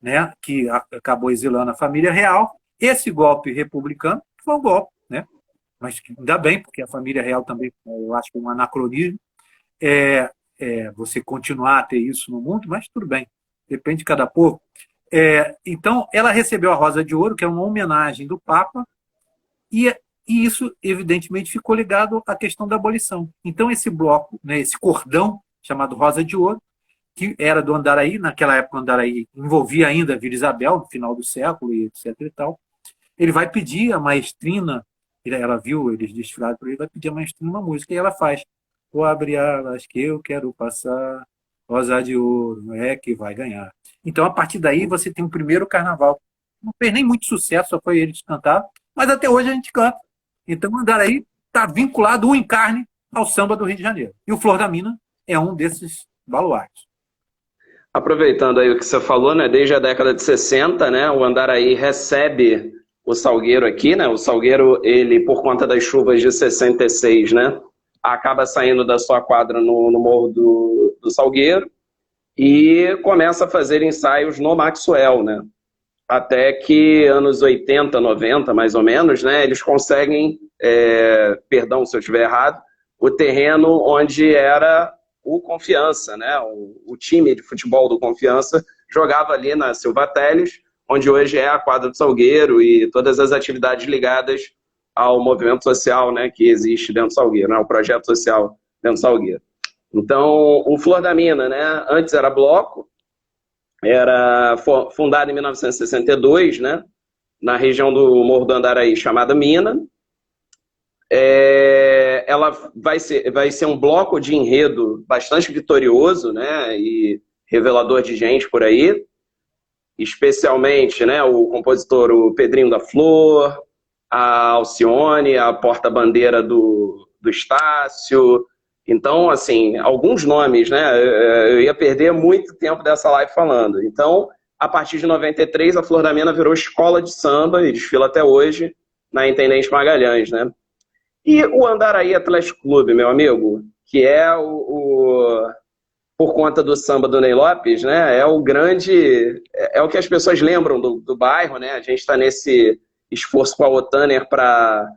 né, que acabou exilando a família real. Esse golpe republicano foi um golpe, né, mas ainda bem, porque a família real também, eu acho que é um anacronismo, você continuar a ter isso no mundo, mas tudo bem, depende de cada povo. Então, ela recebeu a Rosa de Ouro, que é uma homenagem do Papa, e isso, evidentemente, ficou ligado à questão da abolição. Então, esse bloco, né, esse cordão chamado Rosa de Ouro, que era do Andaraí, naquela época o Andaraí envolvia ainda a Vila Isabel, no final do século, e etc. e tal, ele vai pedir a maestrina, ela viu eles desfilaram por ele, vai pedir a maestrina uma música, e ela faz: vou abrir alas que eu quero passar, Rosa de Ouro é que vai ganhar. Então, a partir daí, você tem o primeiro carnaval. Não fez nem muito sucesso, só foi eles cantar, mas até hoje a gente canta. Então, o Andaraí está vinculado, em carne, ao samba do Rio de Janeiro. E o Flor da Mina é um desses baluartes. Aproveitando aí o que você falou, né, desde a década de 60, né, o Andaraí recebe o Salgueiro aqui, né, o Salgueiro, ele, por conta das chuvas de 66, né, acaba saindo da sua quadra no Morro do Salgueiro e começa a fazer ensaios no Maxwell, né, até que anos 80, 90, mais ou menos, né, eles conseguem, perdão se eu estiver errado, o terreno onde era o Confiança, né? O time de futebol do Confiança jogava ali na Silva Teles, onde hoje é a quadra do Salgueiro e todas as atividades ligadas ao movimento social, né, que existe dentro do Salgueiro, né, o projeto social dentro do Salgueiro. Então, o Flor da Mina, né, antes era bloco, era fundado em 1962, né, na região do Morro do Andaraí, chamada Mina. Ela vai ser um bloco de enredo bastante vitorioso, né, e revelador de gente por aí, especialmente, né, o compositor o Pedrinho da Flor, a Alcione, a porta-bandeira do Estácio. Então, assim, alguns nomes, né? Eu ia perder muito tempo dessa live falando. Então, a partir de 93, a Flor da Mina virou escola de samba e desfila até hoje na Intendente Magalhães, né? E o Andaraí Atlético Clube, meu amigo, que é por conta do samba do Ney Lopes, né? É o grande... É o que as pessoas lembram do bairro, né? A gente está nesse esforço com a Otaner para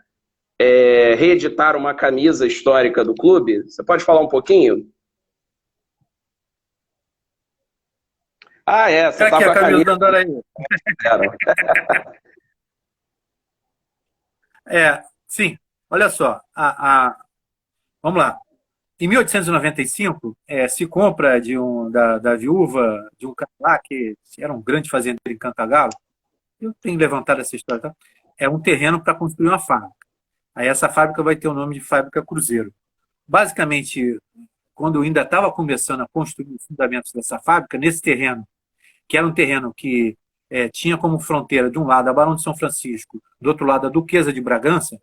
reeditar uma camisa histórica do clube. Você pode falar um pouquinho? Ah, você tá aqui com a a camisa camisa do Andaraí. Sim. Olha só. Vamos lá. Em 1895, se compra da viúva de um cara lá, que era um grande fazendeiro em Cantagalo. Eu tenho levantado essa história, tá? É um terreno para construir uma fábrica. Aí essa fábrica vai ter o nome de Fábrica Cruzeiro. Basicamente, quando eu ainda estava começando a construir os fundamentos dessa fábrica, nesse terreno, que era um terreno que tinha como fronteira, de um lado, a Barão de São Francisco, do outro lado, a Duquesa de Bragança,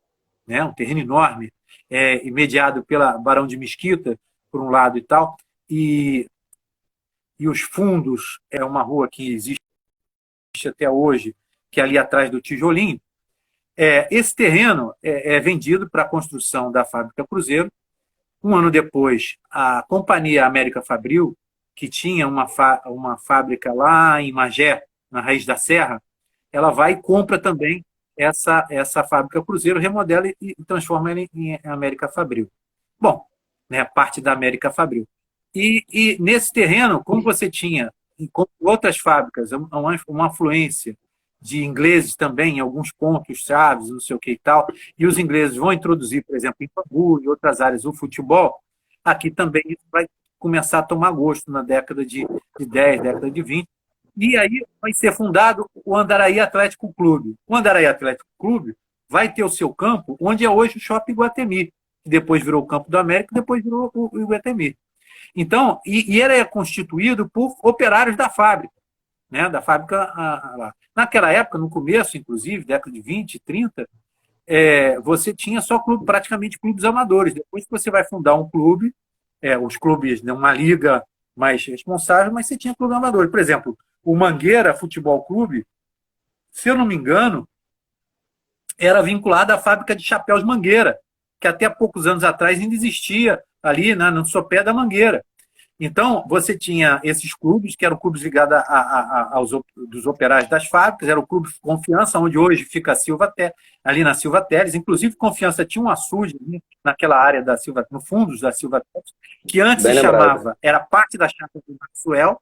né, um terreno enorme, mediado pela Barão de Mesquita, por um lado e tal, e os fundos, é uma rua que existe até hoje, que é ali atrás do Tijolinho. Esse terreno é vendido para a construção da Fábrica Cruzeiro. Um ano depois, a Companhia América Fabril, que tinha uma fábrica lá em Magé, na Raiz da Serra, ela vai e compra também essa Fábrica Cruzeiro, remodela e transforma ela em América Fabril. Bom, né, parte da América Fabril. E nesse terreno, como você tinha, como outras fábricas, uma afluência de ingleses também, em alguns pontos chaves, não sei o que e tal, e os ingleses vão introduzir, por exemplo, em Bangu e outras áreas, o futebol, aqui também isso vai começar a tomar gosto na década de 10, década de 20, e aí vai ser fundado o Andaraí Atlético Clube. O Andaraí Atlético Clube vai ter o seu campo, onde é hoje o Shopping Iguatemi, que depois virou o Campo do América, depois virou o Iguatemi. Então, e ele é constituído por operários da fábrica, né, da fábrica lá. Naquela época, no começo, inclusive, década de 20, 30, você tinha só praticamente clubes amadores. Depois que você vai fundar um clube, os clubes, né, uma liga mais responsável, mas você tinha clube amador. Por exemplo, o Mangueira Futebol Clube, se eu não me engano, era vinculado à fábrica de chapéus Mangueira, que até poucos anos atrás ainda existia ali, né, no sopé da Mangueira. Então, você tinha esses clubes, que eram clubes ligados dos operários das fábricas, era o Clube Confiança, onde hoje fica ali na Silva Teles. Inclusive, Confiança tinha um açude naquela área da Silva, no fundos da Silva Teles, que antes se chamava, era parte da chácara do Maxwell.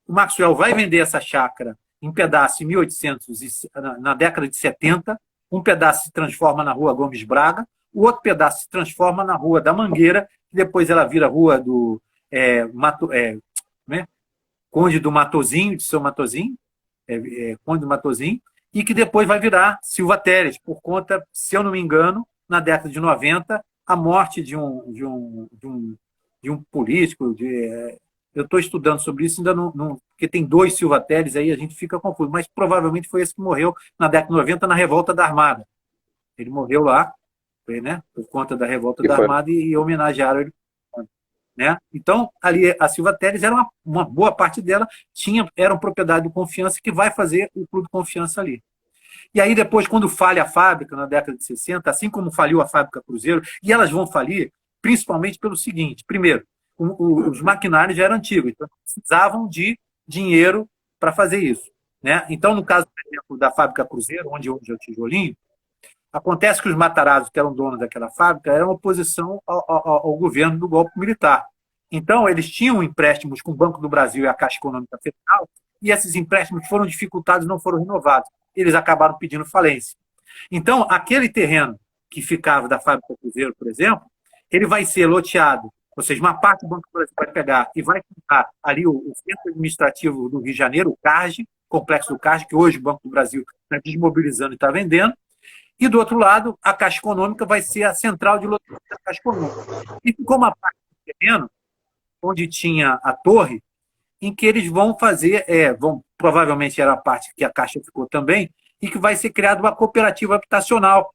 O Maxwell vai vender essa chácara em pedaço em 1800, na década de 70. Um pedaço se transforma na Rua Gomes Braga, o outro pedaço se transforma na Rua da Mangueira, que depois ela vira Rua do Conde do Matozinho, de São Matozinho, Conde do Matozinho, e que depois vai virar Silva Teles, por conta, se eu não me engano, na década de 90, a morte de um político. Eu estou estudando sobre isso, ainda não, porque tem 2 Silva Teles, aí a gente fica confuso, mas provavelmente foi esse que morreu na década de 90, na Revolta da Armada. Ele morreu lá, né, por conta da Revolta da Armada, e homenagearam ele. Né? Então, ali a Silva Teles era uma boa parte dela, era uma propriedade do Confiança, que vai fazer o Clube Confiança ali. E aí depois, quando falha a fábrica, na década de 60, assim como faliu a fábrica Cruzeiro, e elas vão falir principalmente pelo seguinte: primeiro, os maquinários já eram antigos, então precisavam de dinheiro para fazer isso. Né? Então, no caso, por exemplo, da fábrica Cruzeiro, onde hoje é o Tijolinho, acontece que os Matarazzo, que eram donos daquela fábrica, eram oposição ao governo do golpe militar. Então, eles tinham empréstimos com o Banco do Brasil e a Caixa Econômica Federal, e esses empréstimos foram dificultados, não foram renovados. Eles acabaram pedindo falência. Então, aquele terreno que ficava da fábrica Cruzeiro, por exemplo, ele vai ser loteado, ou seja, uma parte do Banco do Brasil vai pegar e vai ficar ali o Centro Administrativo do Rio de Janeiro, o CARG, Complexo do CARG, que hoje o Banco do Brasil está desmobilizando e está vendendo, e do outro lado, a Caixa Econômica vai ser a central de loteamento da Caixa Econômica. E ficou uma parte do terreno onde tinha a torre, em que eles vão fazer, provavelmente era a parte que a Caixa ficou também, e que vai ser criada uma cooperativa habitacional.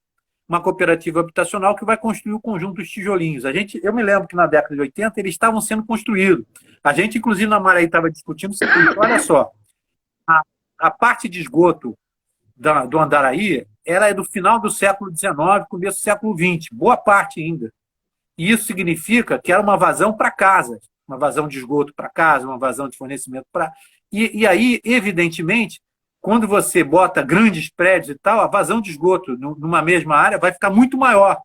Uma cooperativa habitacional que vai construir o conjunto dos tijolinhos. Eu me lembro que na década de 80 eles estavam sendo construídos. A gente, inclusive, na Maraí estava discutindo o seguinte: olha só, a parte de esgoto do Andaraí, ela é do final do século XIX, começo do século XX, boa parte ainda. E isso significa que era uma vazão para casa, uma vazão de esgoto para casa, uma vazão de fornecimento para... E aí, evidentemente, quando você bota grandes prédios e tal, a vazão de esgoto numa mesma área vai ficar muito maior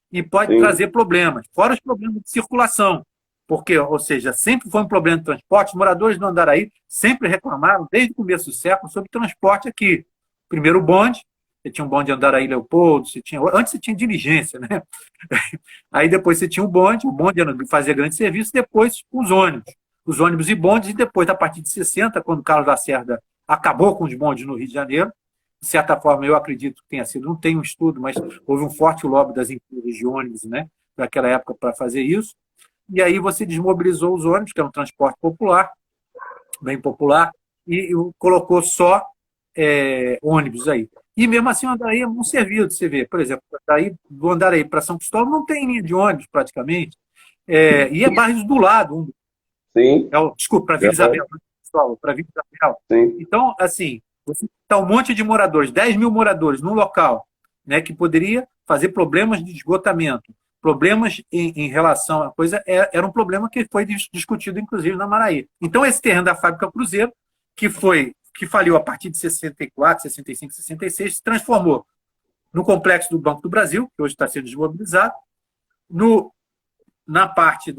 e pode trazer problemas, fora os problemas de circulação. Porque, ou seja, sempre foi um problema de transporte. Os moradores do Andaraí sempre reclamaram, desde o começo do século, sobre transporte aqui. Primeiro o bonde, você tinha um bonde de Andaraí Leopoldo, antes você tinha diligência, né? Aí depois você tinha o bonde fazia grande serviço, depois os ônibus e bondes, e depois, a partir de 60, quando Carlos Lacerda acabou com os bondes no Rio de Janeiro, de certa forma, eu acredito que tenha sido, não tenho um estudo, mas houve um forte lobby das empresas de ônibus, né, naquela época, para fazer isso, e aí você desmobilizou os ônibus, que é um transporte popular, bem popular, e colocou só ônibus aí. E mesmo assim o Andaraí é um serviço, você vê. Por exemplo, do Andaraí para São Cristóvão não tem linha de ônibus praticamente. E é bairros do lado. Sim. Desculpa, para Vila Isabel. Para Vila Isabel. Sim. Então, assim, você está um monte de moradores, 10 mil moradores num local, né, que poderia fazer problemas de esgotamento, problemas em relação à coisa, era um problema que foi discutido, inclusive, na Maraí. Então, esse terreno da fábrica Cruzeiro, que faliu a partir de 64, 65, 66, se transformou no complexo do Banco do Brasil, que hoje está sendo desmobilizado, na parte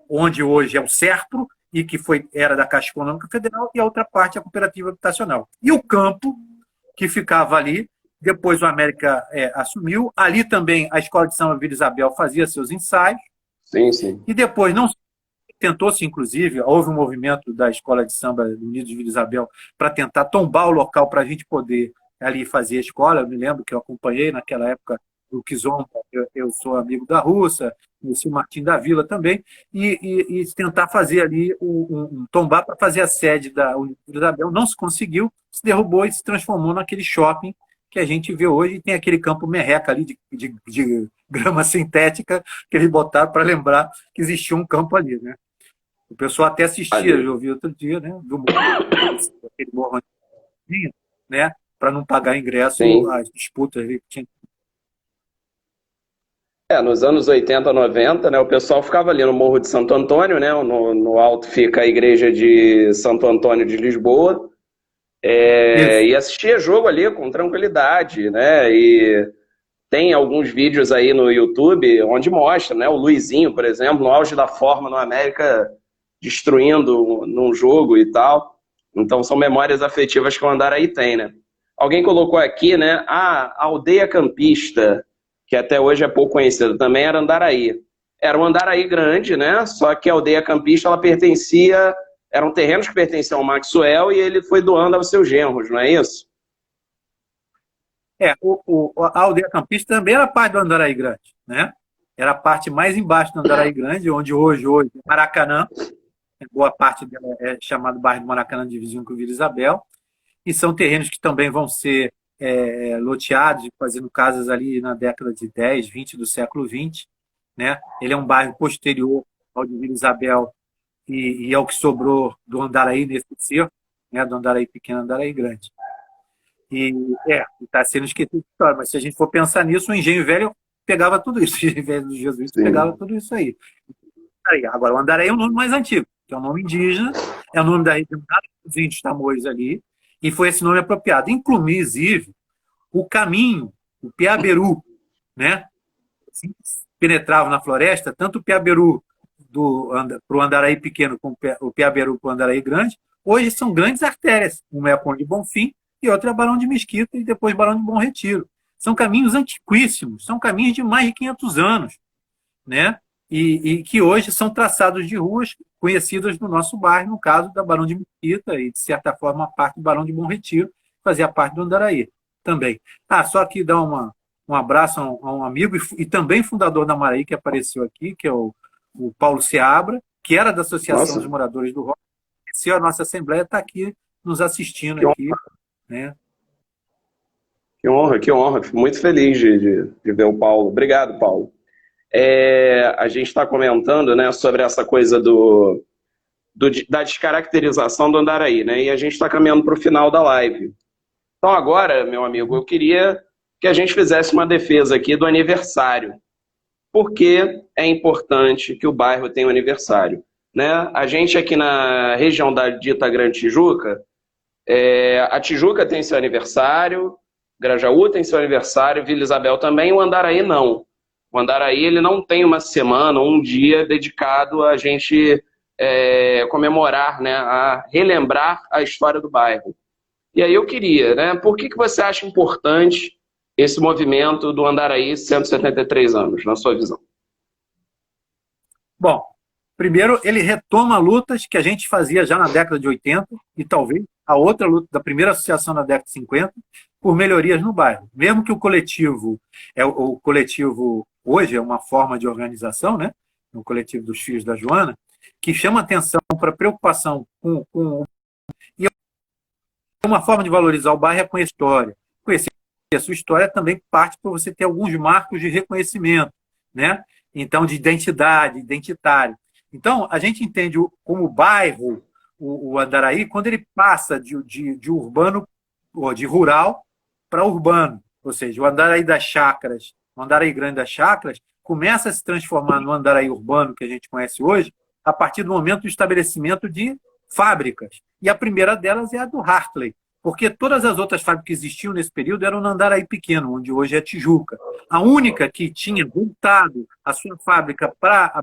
onde hoje é o SERPRO, e que era da Caixa Econômica Federal, e a outra parte é a cooperativa habitacional. E o campo, que ficava ali, depois o América assumiu, ali também a Escola de Samba Vila Isabel fazia seus ensaios, sim, sim. E depois não tentou-se, inclusive, houve um movimento da Escola de Samba do Unido de Vila Isabel para tentar tombar o local para a gente poder ali fazer a escola. Eu me lembro que eu acompanhei naquela época o Kizomba, eu sou amigo da Russa, o Martim da Vila também, e tentar fazer ali tombar para fazer a sede da Unido de Vila Isabel. Não se conseguiu, se derrubou e se transformou naquele shopping que a gente vê hoje. Tem aquele campo merreca ali de grama sintética que eles botaram para lembrar que existia um campo ali, né? O pessoal até assistia, eu vi outro dia, né? Do aquele morro, né? Para não pagar ingresso, sim, as disputas ali que tinha. Nos anos 80, 90, né, o pessoal ficava ali no Morro de Santo Antônio, né? No alto fica a igreja de Santo Antônio de Lisboa, e assistia jogo ali com tranquilidade, né? E tem alguns vídeos aí no YouTube onde mostra, né? O Luizinho, por exemplo, no auge da forma no América, destruindo num jogo e tal. Então são memórias afetivas que o Andaraí tem, né? Alguém colocou aqui, né? A aldeia campista, que até hoje é pouco conhecida, também era Andaraí. Era um Andaraí grande, né? Só que a aldeia campista, ela pertencia... Eram terrenos que pertenciam ao Maxwell e ele foi doando aos seus genros, não é isso? A aldeia campista também era parte do Andaraí Grande, né? Era a parte mais embaixo do Andaraí Grande, onde hoje Maracanã, boa parte dela é chamado bairro do Maracanã, de vizinho com Vila Isabel, e são terrenos que também vão ser loteados, fazendo casas ali na década de 10, 20 do século 20, né? Ele é um bairro posterior ao de Vila Isabel e ao que sobrou do Andaraí nesse cerco, né? Do Andaraí pequeno, Andaraí grande. E está sendo esquecido de história, mas se a gente for pensar nisso, o Engenho Velho pegava tudo isso, o Engenho Velho dos Jesuítas pegava tudo isso aí. Agora, o Andaraí é o nome mais antigo, que é o nome indígena, é o nome da região dos índios tamoios ali, e foi esse nome apropriado. Inclusive, o caminho, o Piaberu, né? Assim, penetrava na floresta, tanto o Piaberu para o Andaraí pequeno com o Piaberu para o Andaraí grande, hoje são grandes artérias. Uma é a Conde de Bonfim e outra é a Barão de Mesquita e depois Barão de Bom Retiro. São caminhos antiquíssimos, são caminhos de mais de 500 anos, né? E que hoje são traçados de ruas conhecidas no nosso bairro, no caso da Barão de Mesquita e, de certa forma, a parte do Barão de Bom Retiro, fazia parte do Andaraí também. Só que dar um abraço a um amigo e também fundador da Maraí, que apareceu aqui, que é o Paulo Seabra, que era da Associação dos Moradores do Rock. Se a nossa Assembleia está aqui nos assistindo aqui, né? Que honra, que honra. Fico muito feliz de ver o Paulo. Obrigado, Paulo. A gente está comentando, né, sobre essa coisa da descaracterização do Andaraí, né? E a gente está caminhando para o final da live. Então agora, meu amigo, eu queria que a gente fizesse uma defesa aqui do aniversário. Por que é importante que o bairro tenha um aniversário? Né? A gente aqui na região da dita Grande Tijuca, a Tijuca tem seu aniversário, Grajaú tem seu aniversário, Vila Isabel também, o Andaraí não. O Andaraí ele não tem uma semana, um dia dedicado a gente comemorar, né, a relembrar a história do bairro. E aí eu queria, né, por que você acha importante esse movimento do Andaraí 173 anos, na sua visão? Bom, primeiro ele retoma lutas que a gente fazia já na década de 80 e talvez a outra luta da primeira associação na década de 50 por melhorias no bairro. Mesmo que o coletivo hoje é uma forma de organização, né? O coletivo dos Filhos da Joana, que chama atenção para a preocupação e uma forma de valorizar o bairro é com a história. Conhecer a sua história também parte para você ter alguns marcos de reconhecimento, né? Então, de identidade, identitário. Então, a gente entende como bairro o Andaraí quando ele passa de urbano, ou de rural para urbano. Ou seja, o Andaraí das Chácaras, o Andaraí Grande das Chácaras, começa a se transformar no Andaraí urbano que a gente conhece hoje, a partir do momento do estabelecimento de fábricas. E a primeira delas é a do Hartley, porque todas as outras fábricas que existiam nesse período eram no Andaraí pequeno, onde hoje é Tijuca. A única que tinha voltado a sua fábrica para a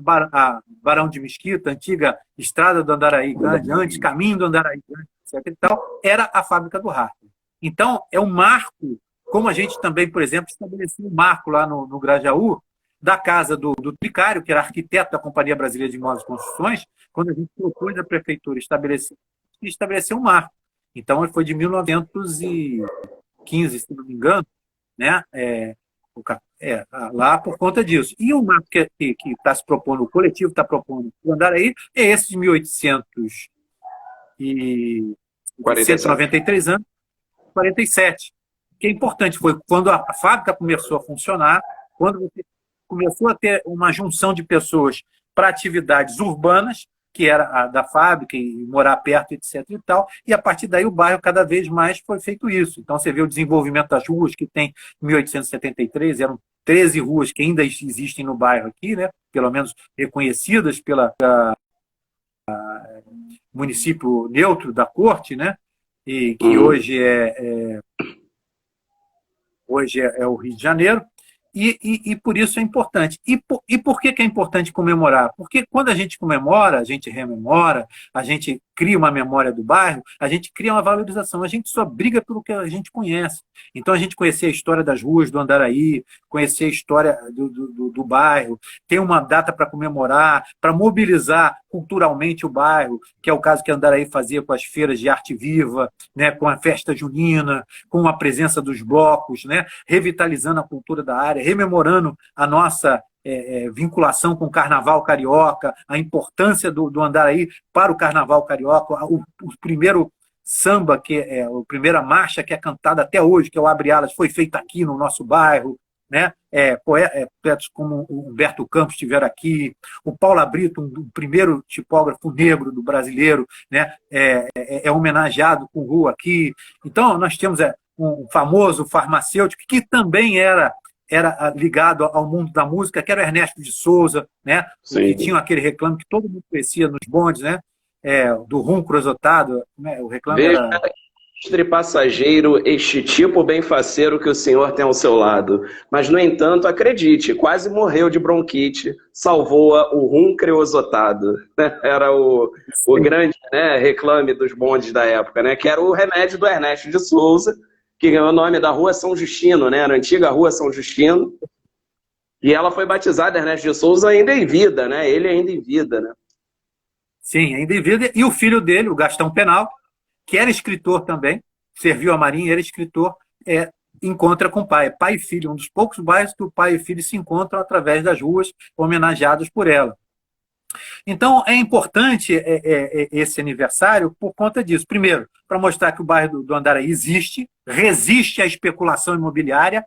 Barão de Mesquita, antiga estrada do Andaraí Grande, antes caminho do Andaraí Grande, etc. e tal, era a fábrica do Hartley. Então, é um marco, como a gente também, por exemplo, estabeleceu um marco lá no Grajaú, da casa do Tricário, que era arquiteto da Companhia Brasileira de Imóveis e Construções, quando a gente propôs à prefeitura estabelecer um marco. Então, ele foi de 1915, se não me engano, né? Lá por conta disso. E o marco que está se propondo, o coletivo está propondo o Andaraí, é esse de 1893 anos, 47. O que é importante foi quando a fábrica começou a funcionar, quando você começou a ter uma junção de pessoas para atividades urbanas, que era a da fábrica e morar perto, etc. e tal, e a partir daí o bairro cada vez mais foi feito isso. Então você vê o desenvolvimento das ruas, que tem em 1873, eram 13 ruas que ainda existem no bairro aqui, né? Pelo menos reconhecidas pela município neutro da Corte, né? E que hoje é o Rio de Janeiro. E por isso é importante. E por que é importante comemorar? Porque quando a gente comemora, a gente rememora, a gente cria uma memória do bairro, a gente cria uma valorização. A gente só briga pelo que a gente conhece. Então, a gente conhecer a história das ruas do Andaraí, conhecer a história do bairro, ter uma data para comemorar, para mobilizar culturalmente o bairro, que é o caso que Andaraí fazia com as feiras de arte viva, né, com a festa junina, com a presença dos blocos, né, revitalizando a cultura da área, rememorando a nossa vinculação com o Carnaval Carioca, a importância do Andaraí para o Carnaval Carioca, o primeiro samba, a primeira marcha que é cantada até hoje, que é o Abre Alas, foi feita aqui no nosso bairro, né? Poetas como o Humberto Campos estiveram aqui, o Paulo Brito, o primeiro tipógrafo negro do brasileiro, né? É homenageado com rua aqui. Então, nós temos um famoso farmacêutico que também era ligado ao mundo da música, que era o Ernesto de Souza, né? Que tinha aquele reclame que todo mundo conhecia nos bondes, né? Do rum cruzotado, né? O reclame era... ilustre passageiro, este tipo bem faceiro que o senhor tem ao seu lado. Mas, no entanto, acredite, quase morreu de bronquite, salvou-a o rum creosotado. Era o grande, né, reclame dos bondes da época, né? Que era o remédio do Ernesto de Souza, que ganhou o nome da Rua São Justino, né? Era a antiga Rua São Justino. E ela foi batizada Ernesto de Souza ainda em vida, né? Ele ainda em vida, né? Sim, ainda em vida. E o filho dele, o Gastão Penal, que era escritor também, serviu a Marinha, era escritor, encontra com o pai. Pai e filho, um dos poucos bairros que o pai e filho se encontram através das ruas homenageadas por ela. Então, é importante esse aniversário por conta disso. Primeiro, para mostrar que o bairro do Andaraí existe, resiste à especulação imobiliária,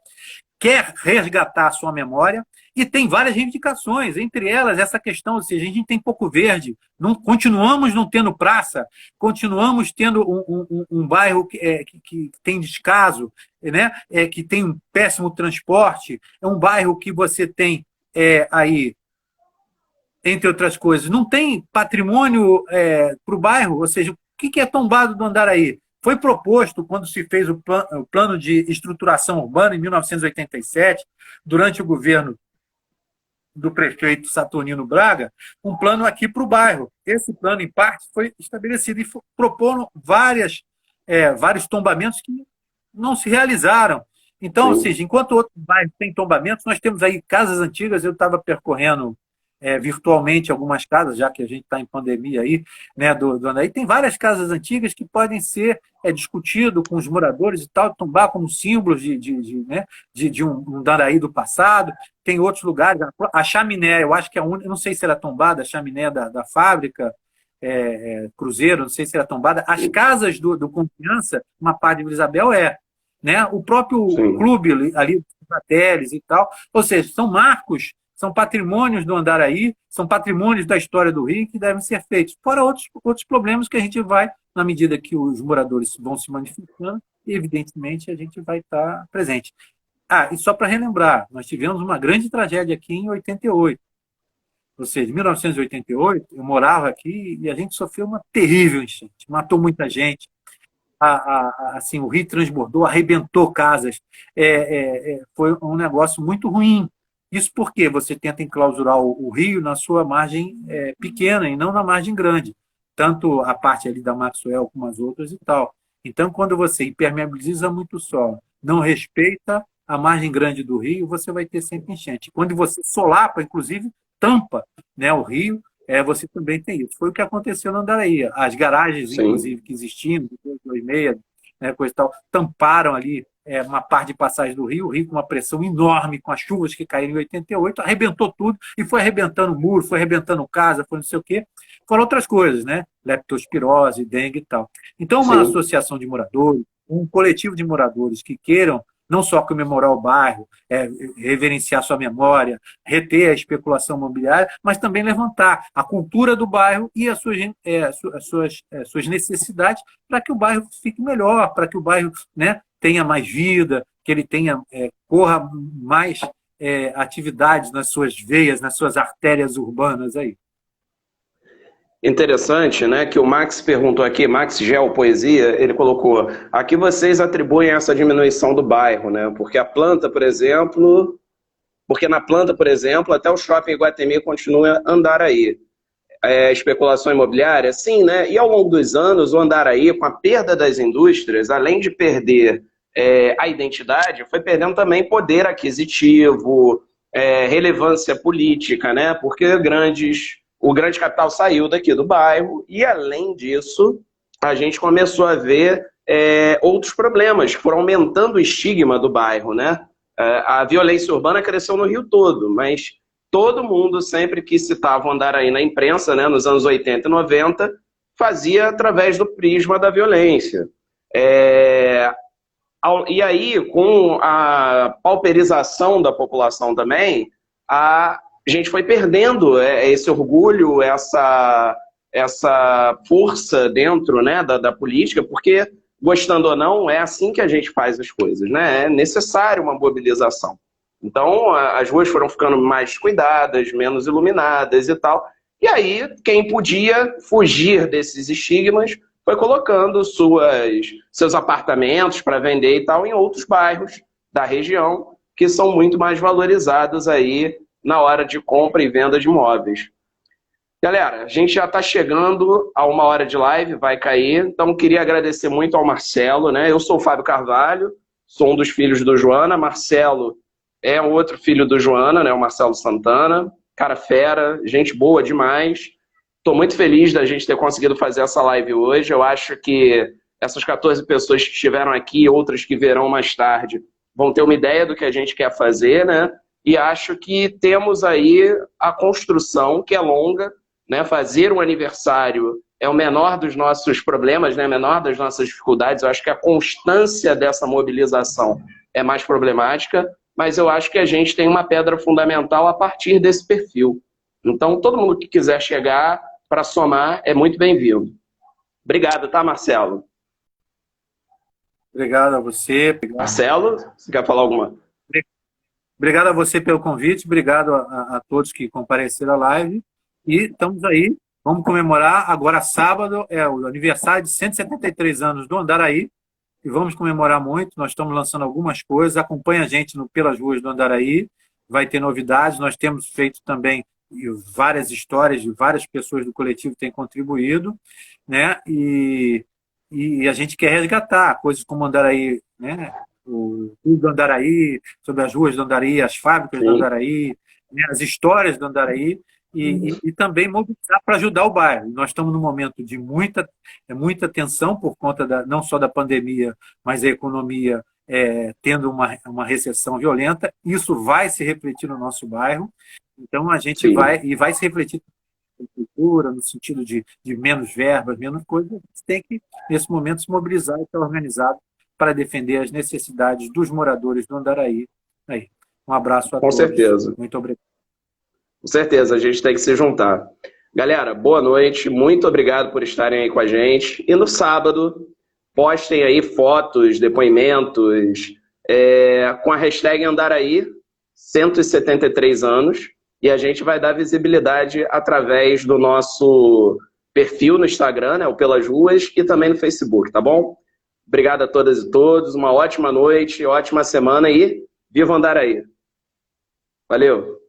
quer resgatar a sua memória, e tem várias reivindicações, entre elas essa questão, ou seja, a gente tem pouco verde, continuamos não tendo praça, continuamos tendo um bairro que tem descaso, né? Que tem um péssimo transporte, é um bairro que você tem aí, entre outras coisas, não tem patrimônio para o bairro, ou seja, o que é tombado do Andaraí? Foi proposto, quando se fez o plano de estruturação urbana, em 1987, durante o governo do prefeito Saturnino Braga, um plano aqui para o bairro. Esse plano, em parte, foi estabelecido e proporam vários tombamentos que não se realizaram. Então, ou seja, enquanto outros bairros têm tombamentos, nós temos aí casas antigas. Eu estava percorrendo virtualmente algumas casas, já que a gente está em pandemia aí, né, do Andaraí. Tem várias casas antigas que podem ser discutido com os moradores e tal, tombar como símbolos de um Andaraí do passado. Tem outros lugares, a chaminé, eu acho que é a única, não sei se era tombada, a chaminé da fábrica, Cruzeiro, não sei se era tombada. As casas do Confiança, uma parte de Vila Isabel né? O próprio clube ali, Fratellis e tal, ou seja, são marcos, são patrimônios do Andaraí, são patrimônios da história do Rio que devem ser feitos. Fora outros problemas que a gente vai, na medida que os moradores vão se manifestando, e evidentemente a gente vai estar presente. E só para relembrar, nós tivemos uma grande tragédia aqui em 88. Ou seja, em 1988, eu morava aqui e a gente sofreu uma terrível enchente. Matou muita gente. Assim, o rio transbordou, arrebentou casas. Foi um negócio muito ruim. Isso porque você tenta enclausurar o rio na sua margem pequena e não na margem grande. Tanto a parte ali da Maxwell como as outras e tal. Então, quando você impermeabiliza muito o solo, não respeita a margem grande do rio, você vai ter sempre enchente. Quando você solapa, inclusive, tampa, né, o rio, você também tem isso. Foi o que aconteceu no Andaraí. As garagens, inclusive, que existiam, 226, né, coisa e tal, tamparam ali uma parte de passagem do rio, o rio com uma pressão enorme, com as chuvas que caíram em 88, arrebentou tudo, e foi arrebentando muro, foi arrebentando casa, foi não sei o quê. Foram outras coisas, né? Leptospirose, dengue e tal. Então, uma associação de moradores, um coletivo de moradores que queiram não só comemorar o bairro, reverenciar sua memória, reter a especulação imobiliária, mas também levantar a cultura do bairro e as suas necessidades para que o bairro fique melhor, para que o bairro, né, tenha mais vida, que ele corra mais atividades nas suas veias, nas suas artérias urbanas aí. Interessante, né, que o Max perguntou aqui, Max Gel Poesia, ele colocou, aqui vocês atribuem essa diminuição do bairro, né, porque na planta, por exemplo, até o shopping Iguatemi continua a Andaraí. Especulação imobiliária, sim, né, e ao longo dos anos o Andaraí, com a perda das indústrias, além de perder a identidade, foi perdendo também poder aquisitivo, relevância política, né, porque o grande capital saiu daqui do bairro e, além disso, a gente começou a ver outros problemas que foram aumentando o estigma do bairro, né? A violência urbana cresceu no Rio todo, mas todo mundo, sempre que citava o Andaraí na imprensa, né, nos anos 80 e 90, fazia através do prisma da violência. E aí, com a pauperização da população também, a gente foi perdendo esse orgulho, essa força dentro, né, da política, porque, gostando ou não, é assim que a gente faz as coisas, né? É necessário uma mobilização. Então, as ruas foram ficando mais cuidadas, menos iluminadas e tal. E aí, quem podia fugir desses estigmas foi colocando seus apartamentos para vender e tal em outros bairros da região que são muito mais valorizados aí na hora de compra e venda de imóveis. Galera, a gente já está chegando a 1 hora de live, vai cair, então queria agradecer muito ao Marcelo, né? Eu sou o Fábio Carvalho, sou um dos filhos do Joana, Marcelo é um outro filho do Joana, né? O Marcelo Santana, cara fera, gente boa demais. Estou muito feliz da gente ter conseguido fazer essa live hoje. Eu acho que essas 14 pessoas que estiveram aqui, outras que verão mais tarde, vão ter uma ideia do que a gente quer fazer, né? E acho que temos aí a construção, que é longa, né? Fazer um aniversário é o menor dos nossos problemas, né? Menor das nossas dificuldades. Eu acho que a constância dessa mobilização é mais problemática, mas eu acho que a gente tem uma pedra fundamental a partir desse perfil. Então, todo mundo que quiser chegar para somar é muito bem-vindo. Obrigado, tá, Marcelo? Obrigado a você. Obrigado. Marcelo, você quer falar alguma? Obrigado a você pelo convite, obrigado a todos que compareceram à live. E estamos aí, vamos comemorar. Agora, sábado, é o aniversário de 173 anos do Andaraí, e vamos comemorar muito. Nós estamos lançando algumas coisas. Acompanhe a gente pelas ruas do Andaraí, vai ter novidades. Nós temos feito também várias histórias de várias pessoas do coletivo que têm contribuído, né? E a gente quer resgatar coisas como Andaraí, né? O Clube do Andaraí, sobre as ruas do Andaraí, as fábricas do Andaraí, né? As histórias do Andaraí, e também mobilizar para ajudar o bairro. Nós estamos num momento de muita tensão por conta não só da pandemia, mas a economia tendo uma recessão violenta. Isso vai se refletir no nosso bairro. Então, a gente vai se refletir na cultura, no sentido de menos verbas, menos coisas. A gente tem que, nesse momento, se mobilizar e estar organizado para defender as necessidades dos moradores do Andaraí. Aí. Um abraço a todos. Com certeza. Muito obrigado. Com certeza, a gente tem que se juntar. Galera, boa noite. Muito obrigado por estarem aí com a gente. E no sábado, postem aí fotos, depoimentos, com a hashtag Andaraí, 173 anos. E a gente vai dar visibilidade através do nosso perfil no Instagram, né, o Pelas Ruas, e também no Facebook, tá bom? Obrigado a todas e todos, uma ótima noite, ótima semana e viva Andaraí! Valeu!